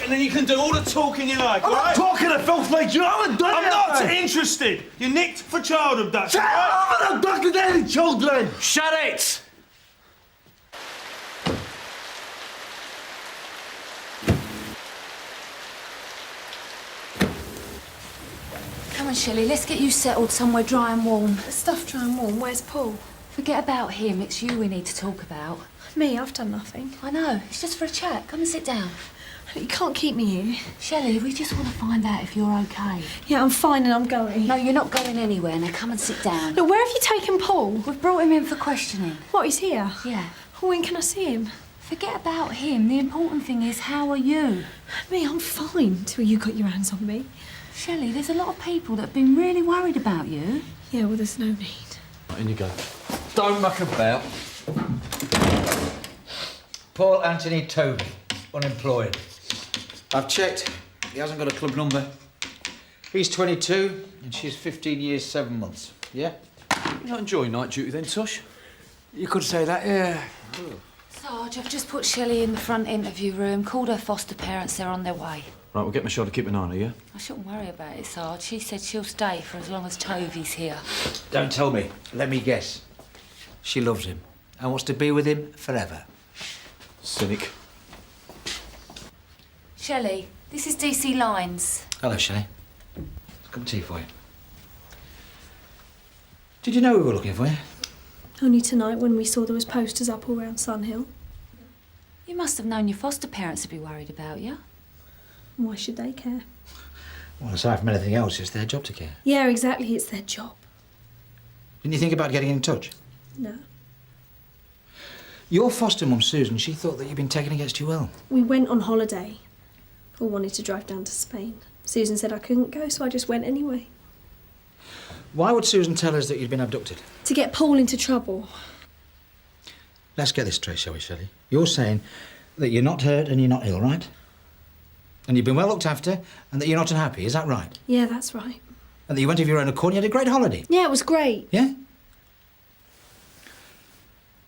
and then you can do all the talking you like, all right? I'm not talking to filth, mate. You haven't done it. I'm not interested. You're nicked for child abduction. Shut up! I haven't abducted any children. Shut it! Come on, Shelley, let's get you settled somewhere dry and warm. Stuff dry and warm. Where's Paul? Forget about him. It's you we need to talk about. Me? I've done nothing. I know. It's just for a chat. Come and sit down. You can't keep me here. Shelley, we just want to find out if you're okay. Yeah, I'm fine and I'm going. No, you're not going anywhere. Now come and sit down. Look, where have you taken Paul? We've brought him in for questioning. What, he's here? Yeah. When can I see him? Forget about him. The important thing is, how are you? Me, I'm fine till you got your hands on me. Shelley, there's a lot of people that have been really worried about you. Yeah, well, there's no need. Right, in you go. Don't muck about. Paul Anthony Toby, unemployed. I've checked. He hasn't got a club number. He's 22 and she's 15 years, 7 months. Yeah? You're not enjoying night duty then, Tosh? You could say that, yeah. Sarge, I've just put Shelley in the front interview room, called her foster parents. They're on their way. Right, we'll get Michelle to keep an eye on her, yeah? I shouldn't worry about it, Sarge. She said she'll stay for as long as Toby's here. Don't tell me. Let me guess. She loves him and wants to be with him forever. Cynic. Shelley, this is DC Lines. Hello, Shelley. It's a cup of tea for you. Did you know we were looking for you? Only tonight when we saw there was posters up all round Sunhill. You must have known your foster parents would be worried about you. Why should they care? Well, aside from anything else, it's their job to care. Yeah, exactly. It's their job. Didn't you think about getting in touch? No. Your foster mum, Susan, she thought that you'd been taken against your will. We went on holiday. Paul wanted to drive down to Spain. Susan said I couldn't go, so I just went anyway. Why would Susan tell us that you'd been abducted? To get Paul into trouble. Let's get this straight, shall we, Shelley? You're saying that you're not hurt and you're not ill, right? And you've been well looked after and that you're not unhappy, is that right? Yeah, that's right. And that you went of your own accord and you had a great holiday? Yeah, it was great. Yeah?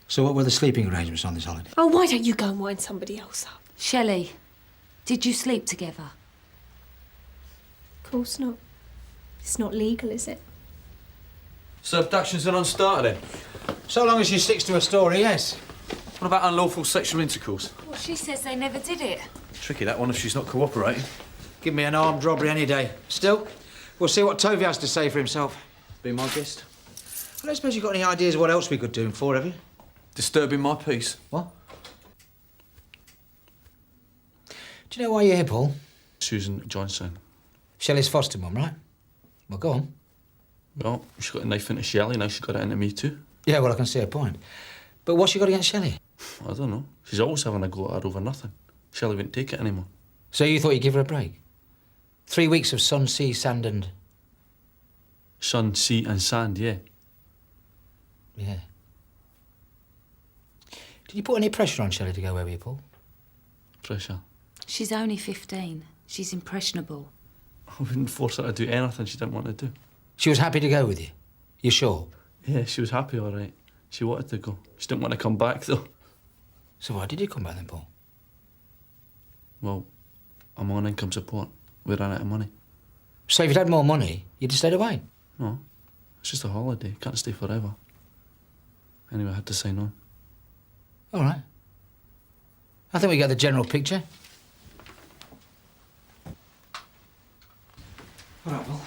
So what were the sleeping arrangements on this holiday? Oh, why don't you go and wind somebody else up? Shelley, did you sleep together? Of course not. It's not legal, is it? So abductions are unstarted then? So long as she sticks to her story, yes. What about unlawful sexual intercourse? Well, she says they never did it. Tricky, that one, if she's not cooperating. Give me an armed robbery any day. Still, we'll see what Tovey has to say for himself. Be my guest. I don't suppose you've got any ideas what else we could do him for, have you? Disturbing my peace. What? Do you know why you're here, Paul? Susan Johnson. Shelley's foster mum, right? Well, go on. Well, she got a knife into Shelley, now she got it into me too. Yeah, well, I can see her point. But what's she got against Shelley? I don't know. She's always having a go at her over nothing. Shelley wouldn't take it anymore. So you thought you'd give her a break? 3 weeks of sun, sea, sand and... Sun, sea and sand, yeah. Yeah. Did you put any pressure on Shelley to go away with you, Paul? Pressure. She's only 15. She's impressionable. I wouldn't force her to do anything she didn't want to do. She was happy to go with you? You sure? Yeah, she was happy, all right. She wanted to go. She didn't want to come back, though. So why did you come back then, Paul? Well, I'm on income support. We ran out of money. So if you'd had more money, you'd have stayed away? No, it's just a holiday. Can't stay forever. Anyway, I had to sign on. All right. I think we get the general picture. All right, Paul.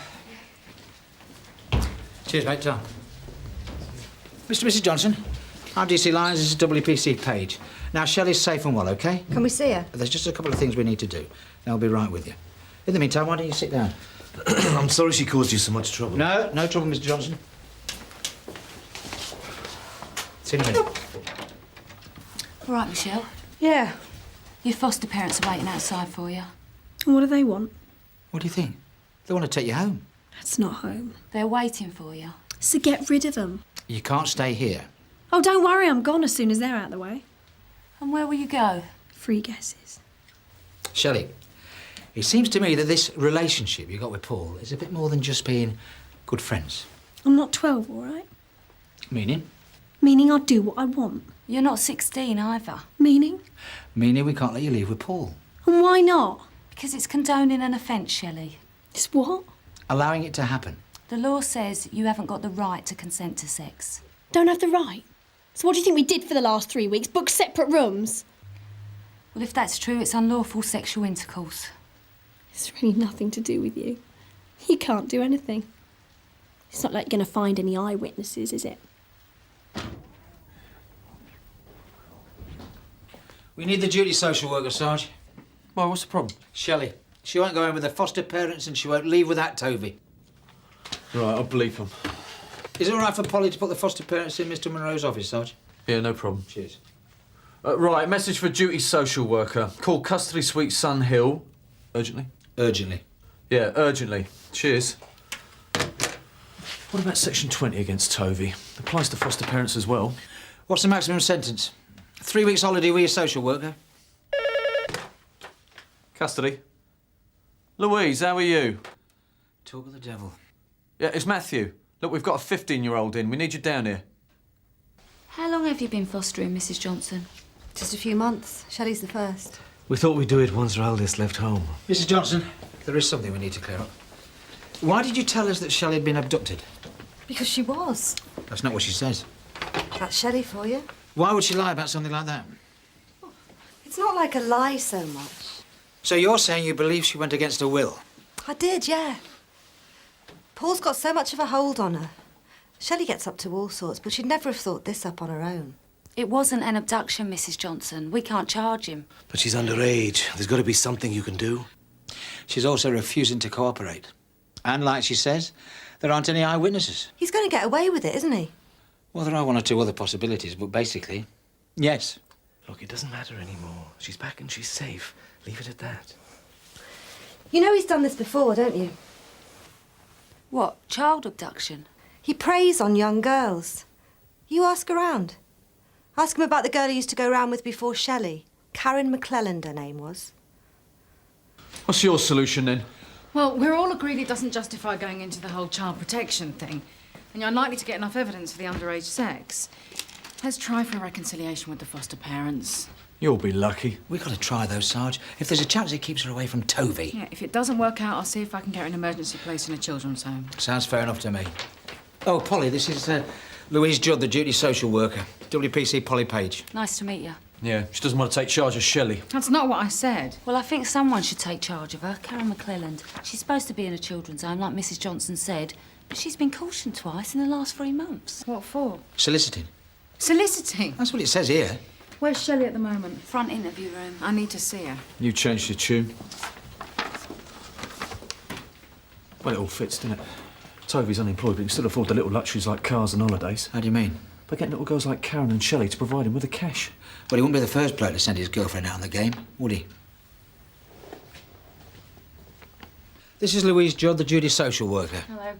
Cheers, mate. Tom. Mr. and Mrs. Johnson, I'm DC Lines. This is WPC Page. Now, Shelley's safe and well, OK? Can we see her? There's just a couple of things we need to do. They'll be right with you. In the meantime, why don't you sit down? I'm sorry she caused you so much trouble. No, no trouble, Mr. Johnson. See you in a minute. All right, Michelle. Yeah. Your foster parents are waiting outside for you. And what do they want? What do you think? They want to take you home. That's not home. They're waiting for you. So get rid of them. You can't stay here. Oh, don't worry, I'm gone as soon as they're out of the way. And where will you go? 3 guesses. Shelley, it seems to me that this relationship you got with Paul is a bit more than just being good friends. I'm not 12, all right? Meaning? Meaning I'll do what I want. You're not 16 either. Meaning? Meaning we can't let you leave with Paul. And why not? Because it's condoning an offence, Shelley. It's what? Allowing it to happen. The law says you haven't got the right to consent to sex. Don't have the right? So what do you think we did for the last 3 weeks? Book separate rooms? Well, if that's true, it's unlawful sexual intercourse. It's really nothing to do with you. You can't do anything. It's not like you're going to find any eyewitnesses, is it? We need the duty social worker, Sarge. Why, what's the problem? Shelley. She won't go in with her foster parents and she won't leave without Toby. Right, I'll believe him. Is it all right for Polly to put the foster parents in Mr. Monroe's office, Sarge? Yeah, no problem. Cheers. Right, message for duty social worker. Call custody suite Sun Hill. Urgently? Urgently. Yeah, urgently. Cheers. What about section 20 against Tovey? Applies to foster parents as well. What's the maximum sentence? 3 weeks holiday with your social worker? Custody. Louise, how are you? Talk of the devil. Yeah, it's Matthew. Look, we've got a 15-year-old in. We need you down here. How long have you been fostering, Mrs. Johnson? Just a few months. Shelley's the first. We thought we'd do it once our eldest left home. Mrs. Johnson, there is something we need to clear up. Why did you tell us that Shelley had been abducted? Because she was. That's not what she says. That's Shelley for you. Why would she lie about something like that? It's not like a lie so much. So you're saying you believe she went against her will? I did, yeah. Paul's got so much of a hold on her. Shelley gets up to all sorts, but she'd never have thought this up on her own. It wasn't an abduction, Mrs. Johnson. We can't charge him. But she's underage. There's got to be something you can do. She's also refusing to cooperate. And like she says, there aren't any eyewitnesses. He's going to get away with it, isn't he? Well, there are one or two other possibilities, but basically, yes. Look, it doesn't matter anymore. She's back and she's safe. Leave it at that. You know he's done this before, don't you? What, child abduction? He preys on young girls. You ask around. Ask him about the girl he used to go round with before Shelley. Karen McClelland, her name was. What's your solution, then? Well, we're all agreed it doesn't justify going into the whole child protection thing. And you're unlikely to get enough evidence for the underage sex. Let's try for a reconciliation with the foster parents. You'll be lucky. We've got to try, though, Sarge. If there's a chance it keeps her away from Tovey. Yeah, if it doesn't work out, I'll see if I can get her an emergency place in a children's home. Sounds fair enough to me. Oh, Polly, this is Louise Judd, the duty social worker. WPC Polly Page. Nice to meet you. Yeah, she doesn't want to take charge of Shelley. That's not what I said. Well, I think someone should take charge of her. Karen McClelland. She's supposed to be in a children's home, like Mrs. Johnson said, but she's been cautioned twice in the last 3 months. What for? Soliciting. Soliciting? That's what it says here. Where's Shelley at the moment? Front interview room. I need to see her. You changed your tune. Well, it all fits, doesn't it? Tovey's unemployed, but he can still afford the little luxuries like cars and holidays. How do you mean? By getting little girls like Karen and Shelley to provide him with the cash. Well, he wouldn't be the first bloke to send his girlfriend out on the game, would he? This is Louise Judd, the duty social worker. Hello.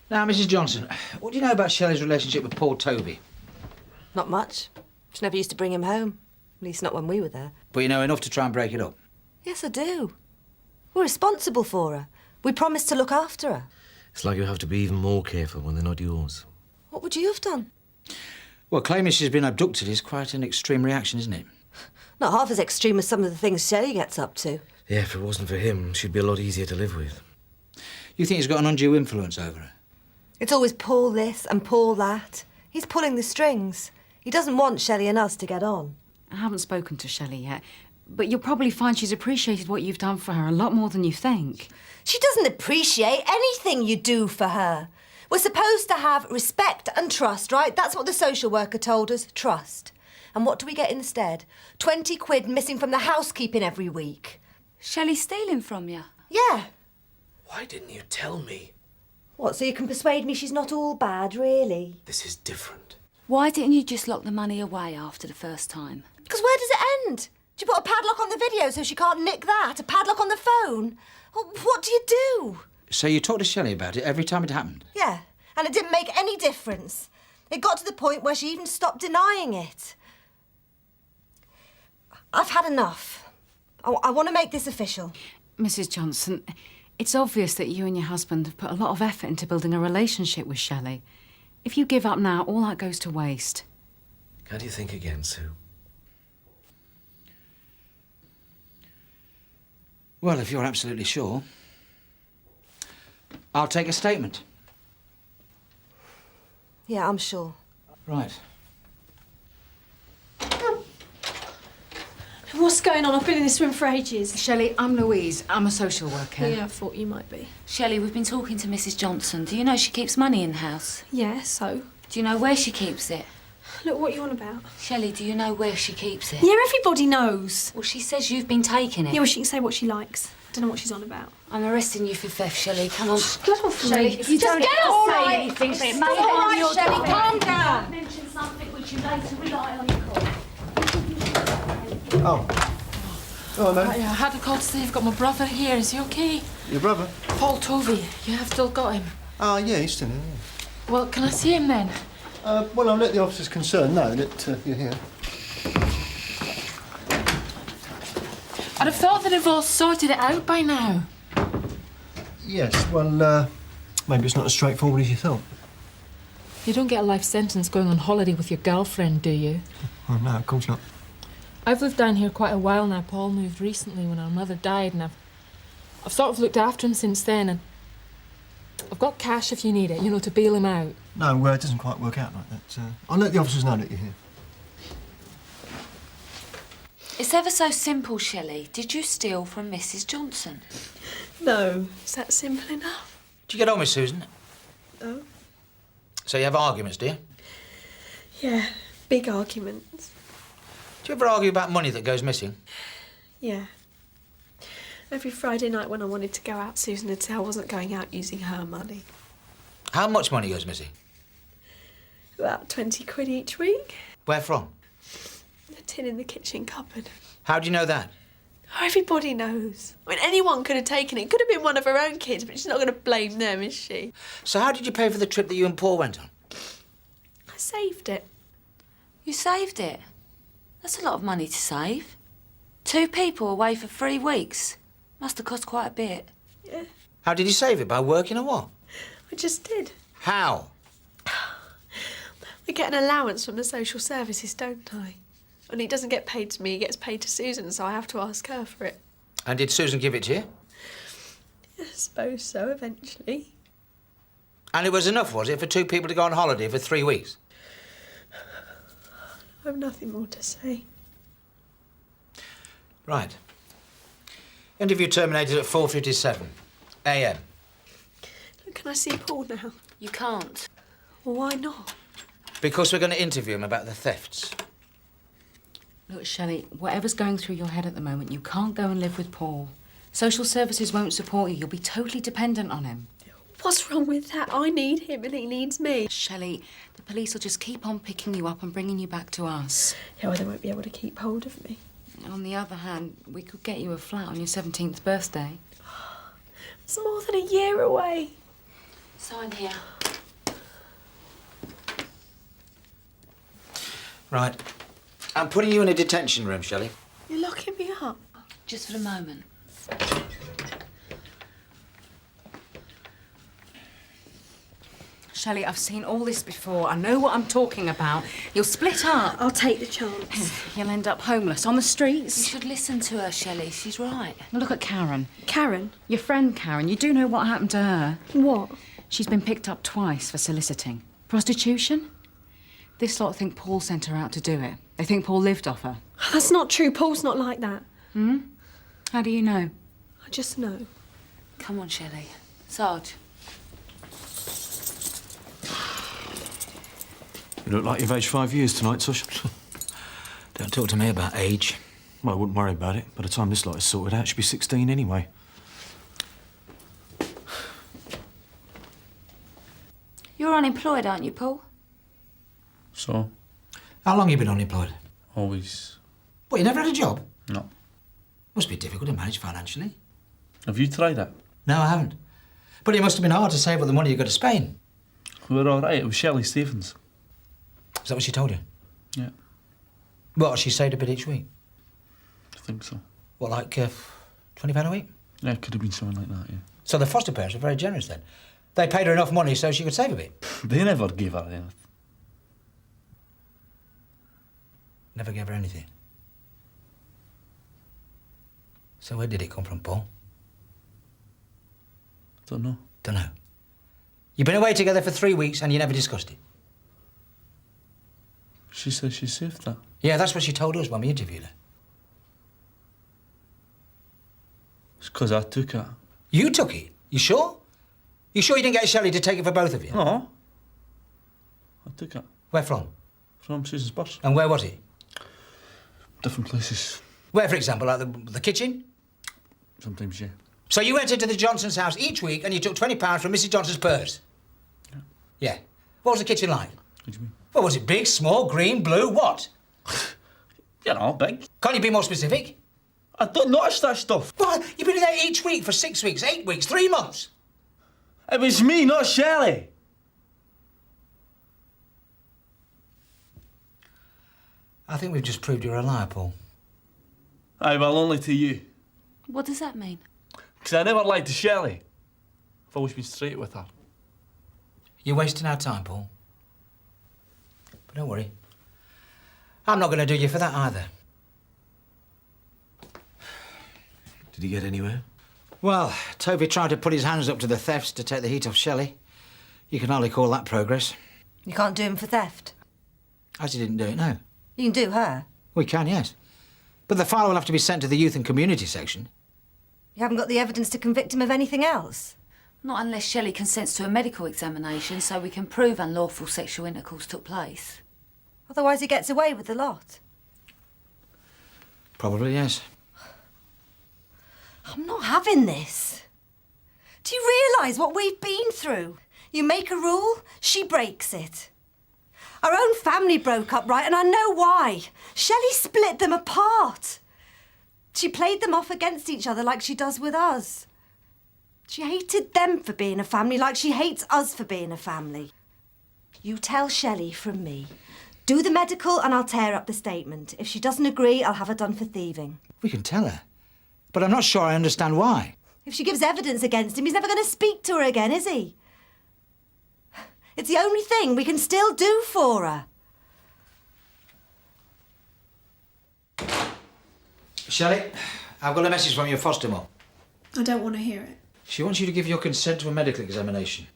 Now, Mrs. Johnson, what do you know about Shelley's relationship with Paul Tovey? Not much. She never used to bring him home. At least not when we were there. But you know enough to try and break it up. Yes, I do. We're responsible for her. We promised to look after her. It's like you have to be even more careful when they're not yours. What would you have done? Well, claiming she's been abducted is quite an extreme reaction, isn't it? Not half as extreme as some of the things Shelley gets up to. Yeah, if it wasn't for him, she'd be a lot easier to live with. You think he's got an undue influence over her? It's always Paul this and Paul that. He's pulling the strings. He doesn't want Shelley and us to get on. I haven't spoken to Shelley yet, but you'll probably find she's appreciated what you've done for her a lot more than you think. She doesn't appreciate anything you do for her. We're supposed to have respect and trust, right? That's what the social worker told us, trust. And what do we get instead? 20 quid missing from the housekeeping every week. Shelley stealing from you? Yeah. Why didn't you tell me? What, so you can persuade me she's not all bad, really? This is different. Why didn't you just lock the money away after the first time? Because where does it end? Do you put a padlock on the video so she can't nick that? A padlock on the phone? What do you do? So you talked to Shelley about it every time it happened? Yeah, and it didn't make any difference. It got to the point where she even stopped denying it. I've had enough. I want to make this official. Mrs. Johnson, it's obvious that you and your husband have put a lot of effort into building a relationship with Shelley. If you give up now, all that goes to waste. Can't you think again, Sue? Well, if you're absolutely sure, I'll take a statement. Yeah, I'm sure. Right. What's going on? I've been in this room for ages. Shelley, I'm Louise. I'm a social worker. Yeah, I thought you might be. Shelley, we've been talking to Mrs. Johnson. Do you know she keeps money in the house? Yeah, so? Do you know where she keeps it? Look, what are you on about? Shelley, do you know where she keeps it? Yeah, everybody knows. Well, she says you've been taking it. Yeah, well, she can say what she likes. Don't know what she's on about. I'm arresting you for theft, Shelley. Come on. Get off Shelley, me. if you don't get ever off say me. anything, but it may All harm right, your Shelley, daughter. calm down. Mention something which you later rely on your call. Oh. Oh, man. I had a call to say you've got my brother here. Is he okay? Your brother? Paul Tovey. You have still got him. Oh, yeah, he's still here. Yeah. Well, can I see him then? Well, I'll let the officers concerned know that you're here. I'd have thought that they've all sorted it out by now. Yes, well, maybe it's not as straightforward as you thought. You don't get a life sentence going on holiday with your girlfriend, do you? Oh, no, of course not. I've lived down here quite a while now. Paul moved recently when our mother died, and I've sort of looked after him since then, and I've got cash if you need it, you know, to bail him out. No, it doesn't quite work out like that. I'll let the officers know that you're here. It's ever so simple, Shelley. Did you steal from Mrs. Johnson? No, is that simple enough? Do you get on with Susan? No. So you have arguments, do you? Yeah, big arguments. Do you ever argue about money that goes missing? Yeah. Every Friday night when I wanted to go out, Susan would say I wasn't going out using her money. How much money goes missing? About 20 quid each week. Where from? A tin in the kitchen cupboard. How do you know that? Oh, everybody knows. I mean, anyone could have taken it. Could have been one of her own kids, but she's not going to blame them, is she? So how did you pay for the trip that you and Paul went on? I saved it. You saved it? That's a lot of money to save. 2 people away for 3 weeks. Must have cost quite a bit. Yeah, How did you save it? By working or what? I just did. How? I get an allowance from the social services, don't I? And he doesn't get paid to me, he gets paid to Susan, so I have to ask her for it. And did Susan give it to you? I suppose so, eventually. And it was enough, was it, for 2 people to go on holiday for 3 weeks? I have nothing more to say. Right. Interview terminated at 4:57 a.m. Look, can I see Paul now? You can't. Well, why not? Because we're going to interview him about the thefts. Look, Shelley, whatever's going through your head at the moment, you can't go and live with Paul. Social services won't support you. You'll be totally dependent on him. What's wrong with that? I need him and he needs me. Shelley, the police will just keep on picking you up and bringing you back to us. Yeah, well, they won't be able to keep hold of me. On the other hand, we could get you a flat on your 17th birthday. It's more than a year away. Sign here. Right. I'm putting you in a detention room, Shelley. You're locking me up. Just for the moment. Shelley, I've seen all this before. I know what I'm talking about. You'll split up. I'll take the chance. You'll end up homeless on the You streets. should listen to her, Shelley. She's right. Look at Karen. Karen? Your friend Karen. You do know what happened to her. What? She's been picked up twice for soliciting. Prostitution? This lot think Paul sent her out to do it. They think Paul lived off her. That's not true. Paul's not like that. How do you know? I just know. Come on, Shelley. Sarge. You look like you've aged 5 years tonight, Tosh. Don't talk to me about age. Well, I wouldn't worry about it. By the time this lot is sorted out, it should be 16 anyway. You're unemployed, aren't you, Paul? So? How long have you been unemployed? Always. What, you never had a job? No. Must be difficult to manage financially. Have you tried that? No, I haven't. But it must have been hard to save up the money you got to Spain. We're all right. It was Shelley Stephens. Is that what she told you? Yeah, What, she saved a bit each week? I think so. What, like £20 a week? Yeah, it could have been something like that, yeah. So the foster parents were very generous then. They paid her enough money so she could save a bit. They never gave her anything. Never gave her anything. So where did it come from, Paul? Don't know. Don't know. You've been away together for 3 weeks and you never discussed it? She says she saved that. Yeah, that's what she told us when we interviewed her. It's 'cause I took it. You took it? You sure? You sure you didn't get Shelley to take it for both of you? No. I took it. Where from? From Susan's purse. And where was it? Different places. Where, for example, like the kitchen? Sometimes, yeah. So you went into the Johnsons' house each week and you took £20 from Mrs. Johnson's purse? Yeah. Yeah. What was the kitchen like? What do you mean? What was it? Big, small, green, blue, what? You know, big. Can't you be more specific? I don't notice that stuff. What? You've been there each week for 6 weeks, 8 weeks, 3 months. It was me, not Shelley. I think we've just proved you're a liar, Paul. Aye, well, only to you. What does that mean? 'Cause I never lied to Shelley. I've always been straight with her. You're wasting our time, Paul. But don't worry. I'm not going to do you for that either. Did he get anywhere? Well, Toby tried to put his hands up to the thefts to take the heat off Shelley. You can hardly call that progress. You can't do him for theft. As he didn't do it, no. You can do her. We can, yes. But the file will have to be sent to the Youth and Community section. You haven't got the evidence to convict him of anything else. Not unless Shelley consents to a medical examination so we can prove unlawful sexual intercourse took place. Otherwise he gets away with the lot. Probably, yes. I'm not having this. Do you realise what we've been through? You make a rule, she breaks it. Our own family broke up, right, and I know why. Shelley split them apart. She played them off against each other like she does with us. She hated them for being a family like she hates us for being a family. You tell Shelley from me. Do the medical and I'll tear up the statement. If she doesn't agree, I'll have her done for thieving. We can tell her. But I'm not sure I understand why. If she gives evidence against him, he's never going to speak to her again, is he? It's the only thing we can still do for her. Shelley, I've got a message from your foster mum. I don't want to hear it. She wants you to give your consent to a medical examination.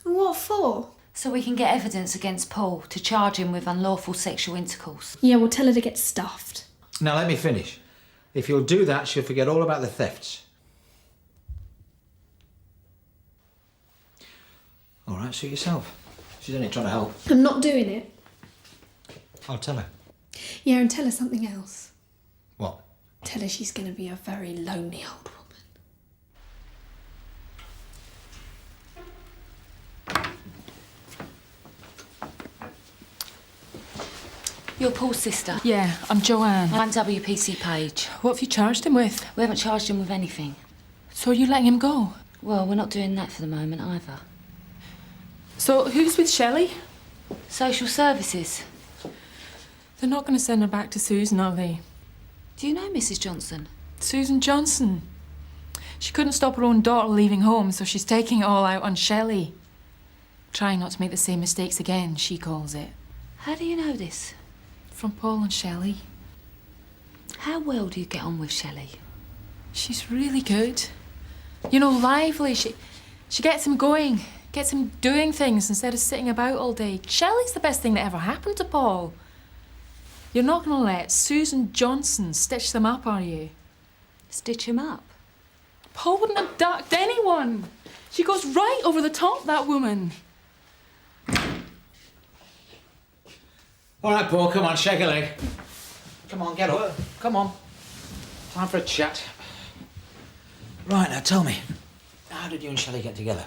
What for? So we can get evidence against Paul to charge him with unlawful sexual intercourse. Yeah, we'll tell her to get stuffed. Now, let me finish. If you'll do that, she'll forget all about the thefts. All right, suit yourself. She's only trying to help. I'm not doing it. I'll tell her. Yeah, and tell her something else. What? Tell her she's going to be a very lonely old woman. You're Paul's sister. Yeah, I'm Joanne. I'm WPC Page. What have you charged him with? We haven't charged him with anything. So are you letting him go? Well, we're not doing that for the moment either. So who's with Shelley? Social services. They're not going to send her back to Susan, are they? Do you know Mrs. Johnson? Susan Johnson. She couldn't stop her own daughter leaving home, so she's taking it all out on Shelley. Trying not to make the same mistakes again, she calls it. How do you know this? From Paul and Shelley. How well do you get on with Shelley? She's really good. You know, lively. She gets him going, gets him doing things instead of sitting about all day. Shelley's the best thing that ever happened to Paul. You're not going to let Susan Johnson stitch them up, are you? Stitch him up? Paul wouldn't have ducked anyone. She goes right over the top, that woman. All right, Paul, come on, shake a leg. Come on, get up. Come on. Time for a chat. Right, now tell me, how did you and Shelley get together?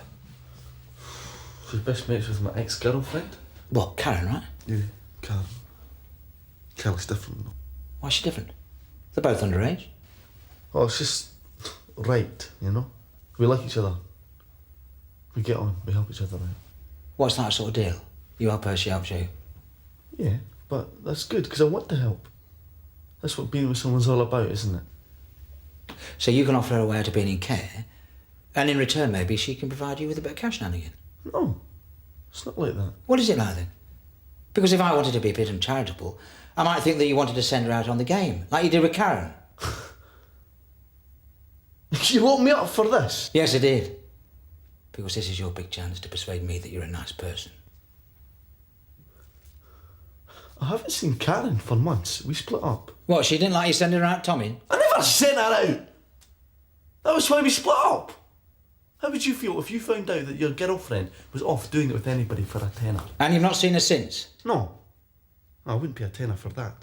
She's best mates with my ex-girlfriend. What, Karen, right? Yeah, Karen. Kelly's different though. Why's she different? They're both underage. Oh, it's just right, you know? We like each other. We get on, we help each other out. What's that sort of deal? You help her, she helps you. Yeah, but that's good, because I want to help. That's what being with someone's all about, isn't it? So you can offer her a way out of being in care, and in return maybe she can provide you with a bit of cash now and again. No, it's not like that. What is it like then? Because if I wanted to be a bit uncharitable, I might think that you wanted to send her out on the game, like you did with Karen. You woke me up for this? Yes, I did. Because this is your big chance to persuade me that you're a nice person. I haven't seen Karen for months. We split up. What, she didn't like you sending her out Tommy? I never sent her out! That was why we split up. How would you feel if you found out that your girlfriend was off doing it with anybody for a tenner? And you've not seen her since? No. I wouldn't pay a tenner for that.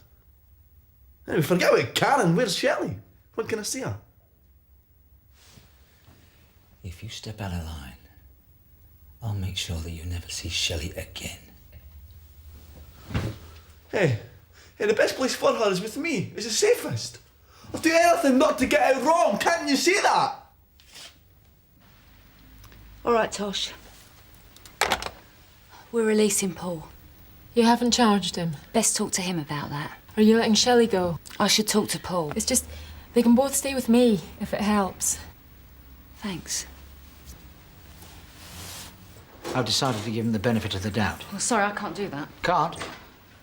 Anyway, forget about Karen. Where's Shelley? When can I see her? If you step out of line, I'll make sure that you never see Shelley again. Hey, the best place for her is with me. It's the safest. I'll do anything not to get out wrong. Can't you see that? All right, Tosh. We're releasing Paul. You haven't charged him? Best talk to him about that. Are you letting Shelley go? I should talk to Paul. It's just, they can both stay with me, if it helps. Thanks. I've decided to give him the benefit of the doubt. Well, sorry, I can't do that. Can't?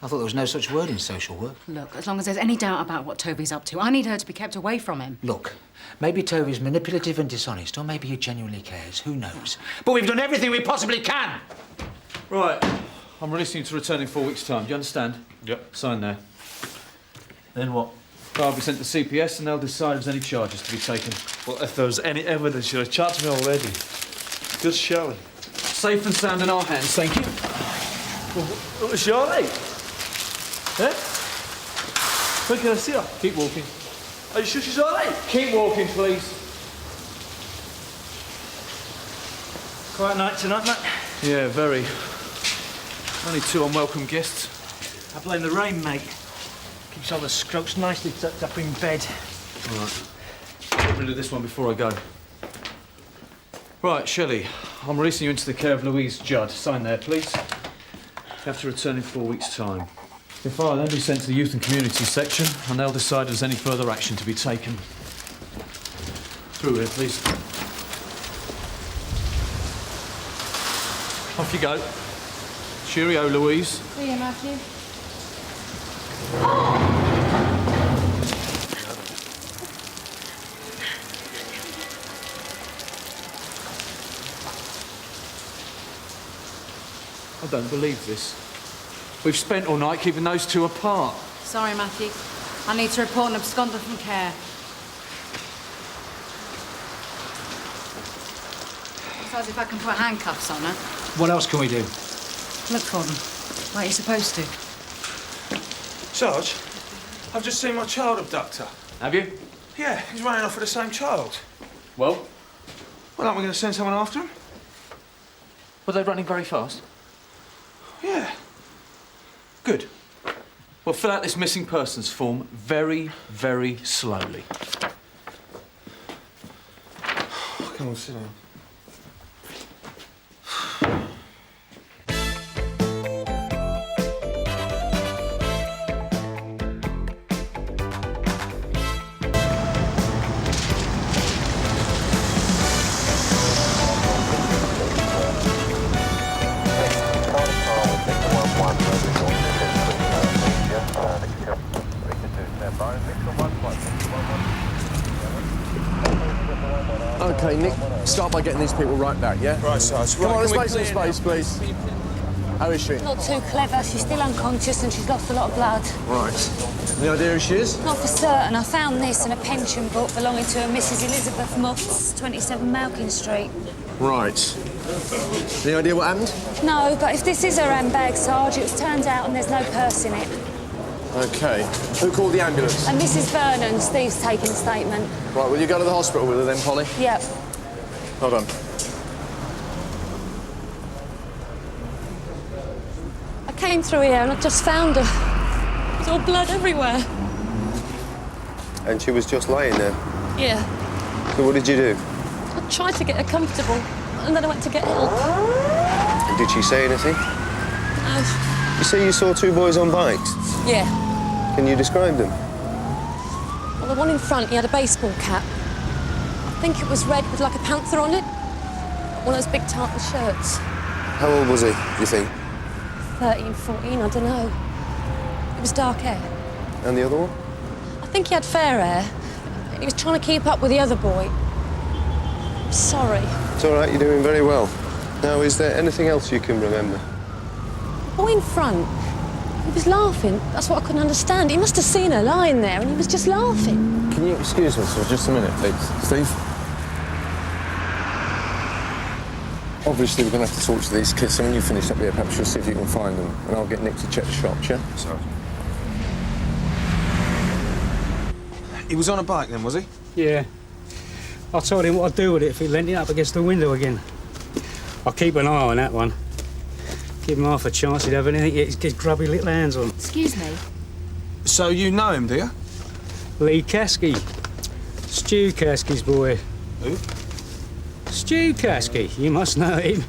I thought there was no such word in social work. Look, as long as there's any doubt about what Toby's up to, I need her to be kept away from him. Look, maybe Toby's manipulative and dishonest, or maybe he genuinely cares. Who knows? But we've done everything we possibly can! Right. I'm releasing you to return in 4 weeks' time. Do you understand? Yep. Sign there. Then what? I'll be sent to CPS and they'll decide if there's any charges to be taken. Well, if there's any evidence, you'll have charged me already. Good Shelley. Safe and sound in our hands, thank you. Well, is she all right? Eh? When can I see her? Keep walking. Are you sure she's all right? Keep walking, please. Quiet night tonight, Matt. Yeah, very. Only 2 unwelcome guests. I blame the rain, mate. Keeps all the scroats nicely tucked up in bed. All right. Get rid of this one before I go. Right, Shelley, I'm releasing you into the care of Louise Judd. Sign there, please. You have to return in 4 weeks' time. If I then be sent to the youth and community section, and they'll decide if there's any further action to be taken. Through here, please. Off you go. Cheerio, Louise. See you, Matthew. I don't believe this. We've spent all night keeping those 2 apart. Sorry, Matthew. I need to report an absconder from care. Looks as if I can put handcuffs on her. What else can we do? Look for them, like you're supposed to. Sarge, I've just seen my child abductor. Have you? Yeah, he's running off with the same child. Well? Well, aren't we going to send someone after him? Were they running very fast? Yeah. Good. Well, fill out this missing persons form very, very slowly. Come on, sit down. OK, Nick, start by getting these people right back, yeah? Right, Sarge. Come on, let's make some space, please. How is she? Not too clever. She's still unconscious and she's lost a lot of blood. Right. Any idea who she is? Not for certain. I found this in a pension book belonging to a Mrs. Elizabeth Moss, 27 Malkin Street. Right. Any idea what happened? No, but if this is her handbag, Sarge, it turns out and there's no purse in it. OK. Who called the ambulance? And Mrs. Vernon, Steve's taking a statement. Right, will you go to the hospital with her then, Polly? Yep. Hold on. I came through here and I just found her. There's all blood everywhere. And she was just lying there? Yeah. So what did you do? I tried to get her comfortable and then I went to get help. And did she say anything? No. You say you saw 2 boys on bikes? Yeah. Can you describe them? Well, the one in front, he had a baseball cap. I think it was red with like a panther on it. One of those big tartan shirts. How old was he, do you think? 13, 14, I don't know. It was dark hair. And the other one? I think he had fair hair. He was trying to keep up with the other boy. sorry. It's all right, you're doing very well. Now, is there anything else you can remember? Oh, in front. He was laughing. That's what I couldn't understand. He must have seen her lying there and he was just laughing. Can you excuse us for just a minute, please? Steve? Obviously, we're going to have to talk to these kids, so when you finish up here, perhaps you'll see if you can find them, and I'll get Nick to check the shop, yeah? Sorry. He was on a bike then, was he? Yeah. I told him what I'd do with it if he leant it up against the window again. I'll keep an eye on that one. Give him half a chance he'd have anything to get his grubby little hands on. Excuse me? So you know him, do you? Lee Caskey. Stu Caskey's boy. Who? Stu Caskey. You must know him.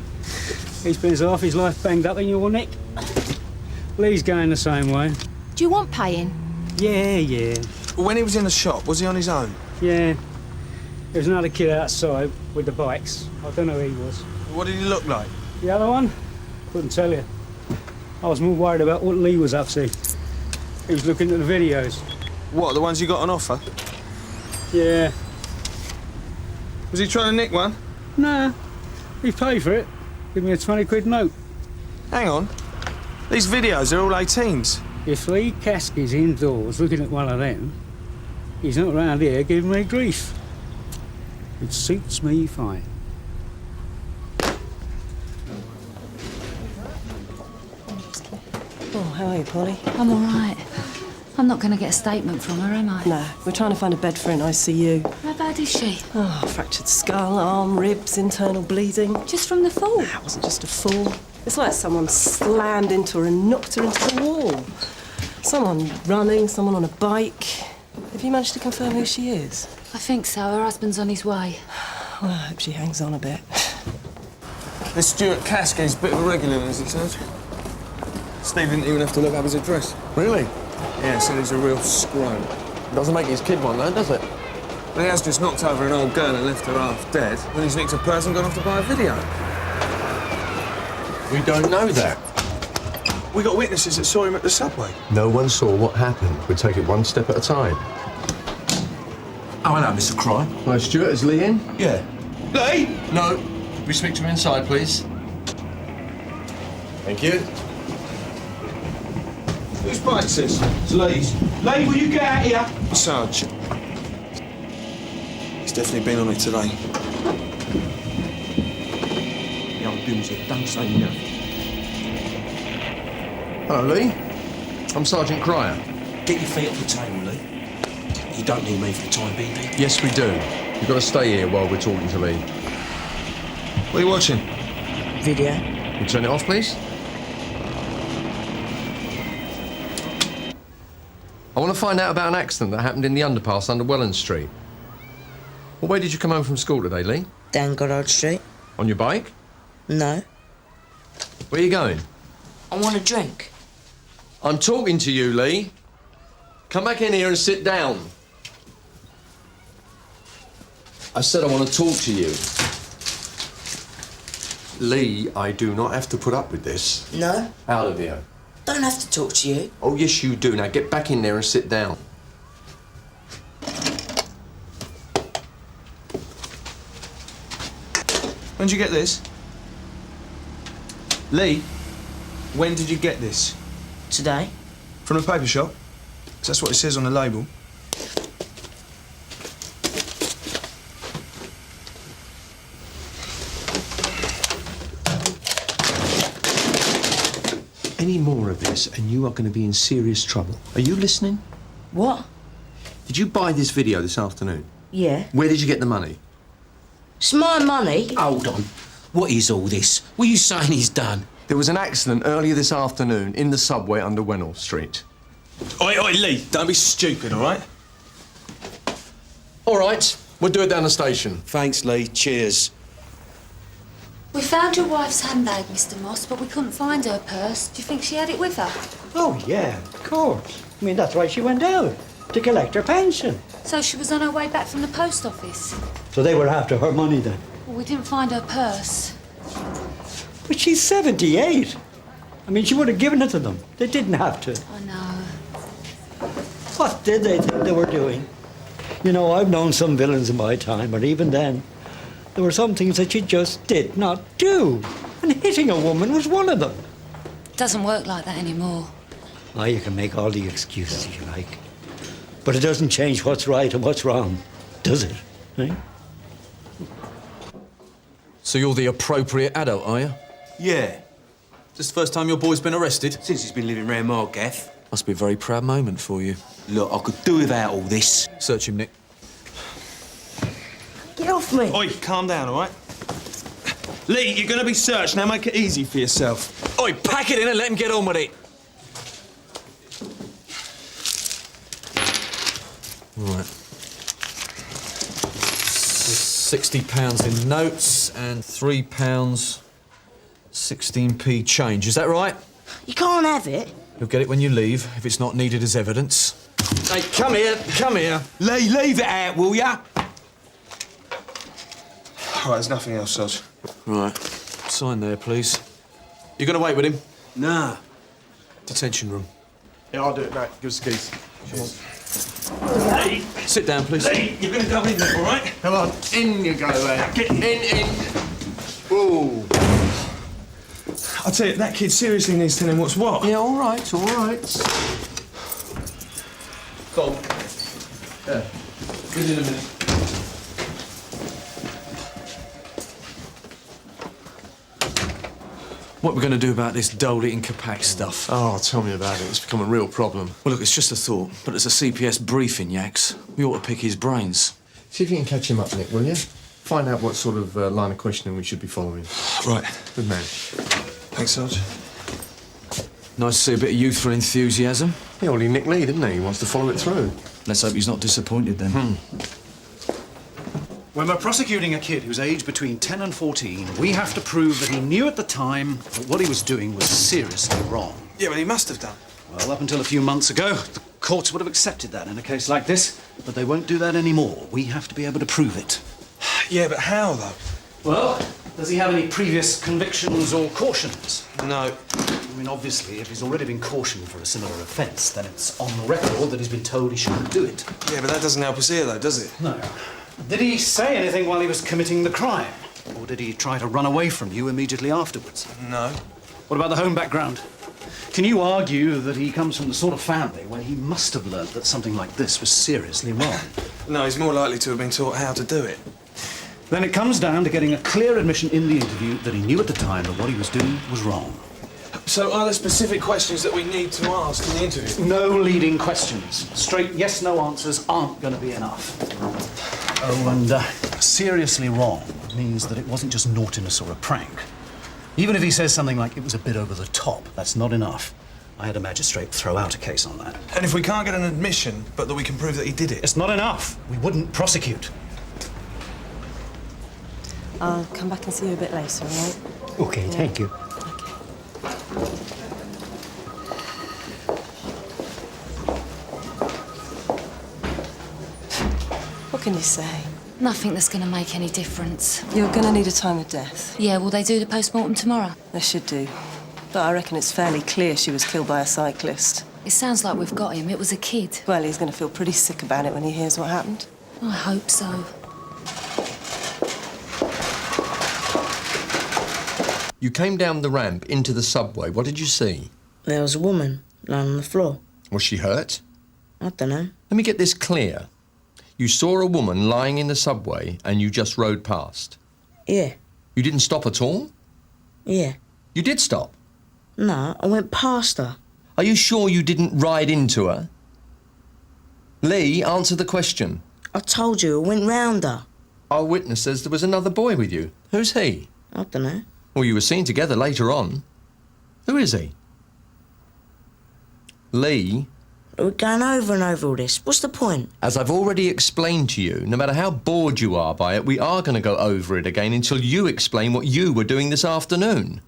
He spends half his life banged up in your neck. Lee's going the same way. Do you want paying? Yeah. When he was in the shop, was he on his own? Yeah. There was another kid outside with the bikes. I don't know who he was. What did he look like? The other one? Couldn't tell you. I was more worried about what Lee was up to. He was looking at the videos. What, the ones you got on offer? Yeah. Was he trying to nick one? Nah. He paid for it. Give me a 20 quid note. Hang on. These videos are all 18s. If Lee Caskey's indoors looking at one of them, he's not round here giving me grief. It suits me fine. Oh, how are you, Polly? I'm all right. I'm not going to get a statement from her, am I? No, we're trying to find a bed for her in ICU. How bad is she? Oh, fractured skull, arm, ribs, internal bleeding. Just from the fall? That wasn't just a fall. It's like someone slammed into her and knocked her into the wall. Someone running, someone on a bike. Have you managed to confirm who she is? I think so. Her husband's on his way. Well, I hope she hangs on a bit. This Stuart Caskey's a bit of a regular, as it says. Steve didn't even have to look up his address. Really? Yeah, said he's a real scrum. Doesn't make his kid one, though, does it? Well, he has just knocked over an old girl and left her half dead when he's nicked a purse and gone off to buy a video. We don't know that. We got witnesses that saw him at the subway. No one saw what happened. We take it one step at a time. Oh, hello, Mr. Crime. Hello, Stuart. Is Lee in? Yeah. Lee? No. We speak to him inside, please. Thank you. Whose bike is this? It's Lee's. Lee, will you get out here? Sarge. He's definitely been on it today. The old doomsday don't say nothing. Hello, Lee. I'm Sergeant Cryer. Get your feet off the table, Lee. You don't need me for the time being, do you? Yes, we do. You've got to stay here while we're talking to Lee. What are you watching? Video. Can you turn it off, please? I want to find out about an accident that happened in the underpass under Welland Street. What way did you come home from school today, Lee? Down Goddard Street. On your bike? No. Where are you going? I want a drink. I'm talking to you, Lee. Come back in here and sit down. I said I want to talk to you. Lee, I do not have to put up with this. No. Out of here. Don't have to talk to you. Oh, yes, you do. Now get back in there and sit down. When did you get this? Lee, when did you get this? Today. From the paper shop? 'Cause that's what it says on the label. Any more of this, and you are going to be in serious trouble. Are you listening? What? Did you buy this video this afternoon? Yeah. Where did you get the money? It's my money. Hold on. What is all this? What are you saying he's done? There was an accident earlier this afternoon in the subway under Wennell Street. Oi, Lee, don't be stupid, all right? All right, we'll do it down the station. Thanks, Lee. Cheers. We found your wife's handbag, Mr. Moss, but we couldn't find her purse. Do you think she had it with her? Oh, yeah, of course. I mean, that's why she went out, to collect her pension. So she was on her way back from the post office. So they were after her money then. Well, we didn't find her purse. But she's 78. I mean, she would have given it to them. They didn't have to. I know. What did they think they were doing? You know, I've known some villains in my time, but even then, There were some things that you just did not do. And hitting a woman was one of them. It doesn't work like that anymore. Oh, you can make all the excuses you like. But it doesn't change what's right and what's wrong, does it? Eh? So you're the appropriate adult, are you? Yeah. Is this the first time your boy's been arrested? Since he's been living round my gaff. Must be a very proud moment for you. Look, I could do without all this. Search him, Nick. Get off me! Oi, calm down, all right? Lee, you're going to be searched. Now make it easy for yourself. Oi, pack it in and let him get on with it. Right. £60 in notes and £3 16p change. Is that right? You can't have it. You'll get it when you leave, if it's not needed as evidence. Hey, come here, come here. Lee, leave it out, will ya? All right, there's nothing else, Soj. Right. Sign there, please. You going to wait with him? Nah. Detention room. Yeah, I'll do it, mate. Give us the keys. Cheers. Lee. Sit down, please. Lee, you're going to go in there, all right? Come on, in you go, there. Get in. Whoa. I'll tell you, that kid seriously needs to know what's what. Yeah, all right, all right. Cool. Yeah. Good in a minute. What are we going to do about this dole-eating Capac stuff? Oh, tell me about it. It's become a real problem. Well, look, it's just a thought, but it's a CPS briefing, Yaks. We ought to pick his brains. See if you can catch him up, Nick, will you? Find out what sort of line of questioning we should be following. Right. Good man. Thanks, Soj. Nice to see a bit of youthful enthusiasm. Yeah, well, he Nick Lee, didn't he? He wants to follow it through. Let's hope he's not disappointed then. When we're prosecuting a kid who's aged between 10 and 14, we have to prove that he knew at the time that what he was doing was seriously wrong. Yeah, but he must have done. Well, up until a few months ago, the courts would have accepted that in a case like this, but they won't do that anymore. We have to be able to prove it. Yeah, but how, though? Well, does he have any previous convictions or cautions? No. I mean, obviously, if he's already been cautioned for a similar offence, then it's on the record that he's been told he shouldn't do it. Yeah, but that doesn't help us here, though, does it? No. Did he say anything while he was committing the crime? Or did he try to run away from you immediately afterwards? No. What about the home background? Can you argue that he comes from the sort of family where he must have learnt that something like this was seriously wrong? No, he's more likely to have been taught how to do it. Then it comes down to getting a clear admission in the interview that he knew at the time that what he was doing was wrong. So are there specific questions that we need to ask in the interview? No leading questions. Straight yes-no answers aren't going to be enough. Oh, and seriously wrong means that it wasn't just naughtiness or a prank. Even if he says something like it was a bit over the top, that's not enough. I had a magistrate throw out a case on that. And if we can't get an admission, but that we can prove that he did it? It's not enough. We wouldn't prosecute. I'll come back and see you a bit later, all right? OK, thank you. What can you say? Nothing that's going to make any difference. You're going to need a time of death. Yeah, will they do the post-mortem tomorrow? They should do. But I reckon it's fairly clear she was killed by a cyclist. It sounds like we've got him. It was a kid. Well, he's going to feel pretty sick about it when he hears what happened. I hope so. You came down the ramp into the subway. What did you see? There was a woman lying on the floor. Was she hurt? I don't know. Let me get this clear. You saw a woman lying in the subway and you just rode past? Yeah. You didn't stop at all? Yeah. You did stop? No, I went past her. Are you sure you didn't ride into her? Lee, answer the question. I told you, I went round her. Our witness says there was another boy with you. Who's he? I don't know. Well, you were seen together later on. Who is he? Lee? We're going over and over all this. What's the point? As I've already explained to you, no matter how bored you are by it, we are going to go over it again until you explain what you were doing this afternoon.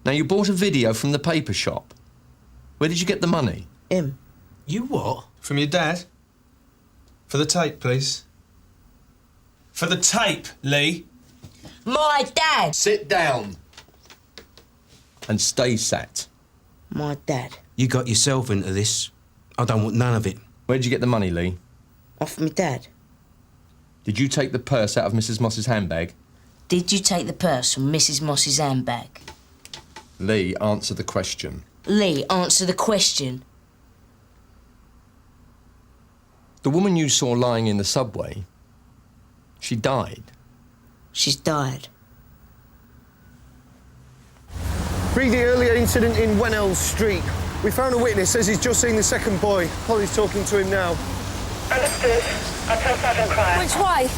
Now, you bought a video from the paper shop. Where did you get the money? Him. You what? From your dad? For the tape, please. For the tape, Lee. My dad! Sit down. And stay sat. My dad. You got yourself into this. I don't want none of it. Where'd you get the money, Lee? Off my dad. Did you take the purse out of Mrs. Moss's handbag? Did you take the purse from Mrs. Moss's handbag? Lee, answer the question. Lee, answer the question. The woman you saw lying in the subway, she died. She's died. Read the earlier incident in Wennell Street. We found a witness, says he's just seen the second boy. Polly's talking to him now. Understood. I'll tell Sergeant Cryer. Which way?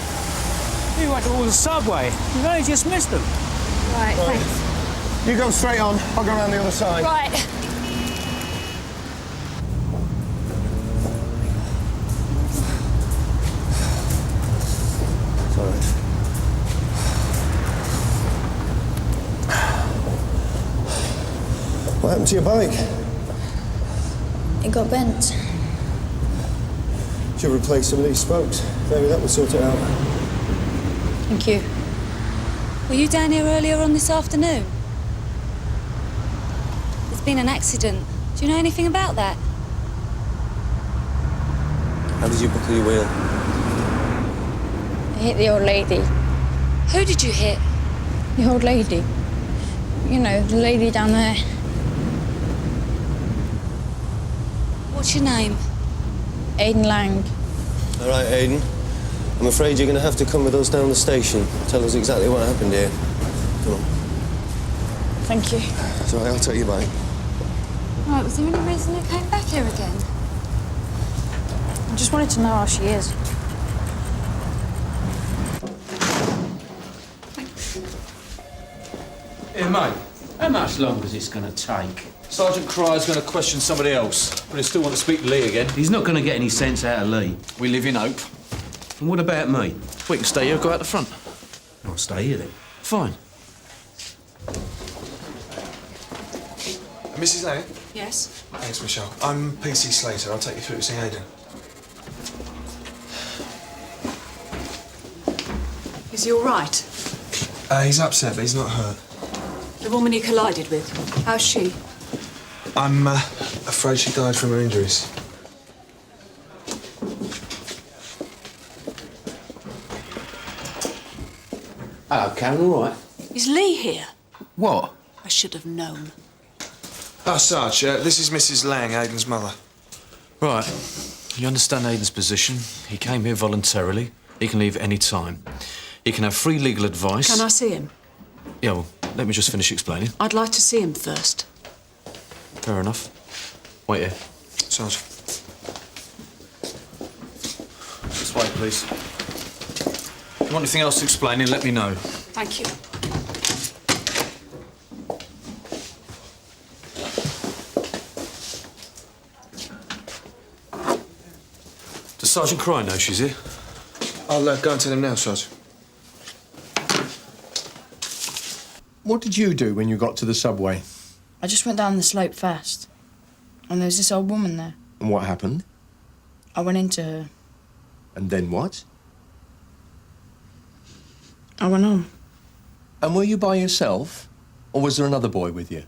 You went to all the subway. You've only just missed them. Right, thanks. You go straight on. I'll go around the other side. Right. It's all right. What happened to your bike? It got bent. Should replace some of these spokes. Maybe that will sort it out. Thank you. Were you down here earlier on this afternoon? There's been an accident. Do you know anything about that? How did you buckle your wheel? I hit the old lady. Who did you hit? The old lady. You know, the lady down there. What's your name? Aidan Lang. All right, Aidan. I'm afraid you're going to have to come with us down the station. Tell us exactly what happened here. Come on. Thank you. It's all right, I'll take you back. Right, was there any reason you came back here again? I just wanted to know how she is. Here, mate. How much longer is this going to take? Sergeant Cryer's going to question somebody else, but he still want to speak to Lee again. He's not going to get any sense out of Lee. We live in hope. And what about me? We can stay here, go out the front. I'll stay here then. Fine. Mrs. Lang? Yes? Thanks, Michelle. I'm PC Slater. I'll take you through to see Aidan. Is he all right? He's upset, but he's not hurt. The woman he collided with, how's she? I'm afraid she died from her injuries. Hello, Karen, all right? Is Lee here? What? I should have known. Oh, Sarge, this is Mrs. Lang, Aidan's mother. Right. You understand Aidan's position. He came here voluntarily. He can leave any time. He can have free legal advice. Can I see him? Yeah, well, let me just finish explaining. I'd like to see him first. Fair enough. Wait here. Sarge. Just wait, please. If you want anything else to explain, then let me know. Thank you. Does Sergeant Cryer know she's here? I'll go and tell him now, Sarge. What did you do when you got to the subway? I just went down the slope fast. And there was this old woman there. And what happened? I went into her. And then what? I went on. And were you by yourself? Or was there another boy with you?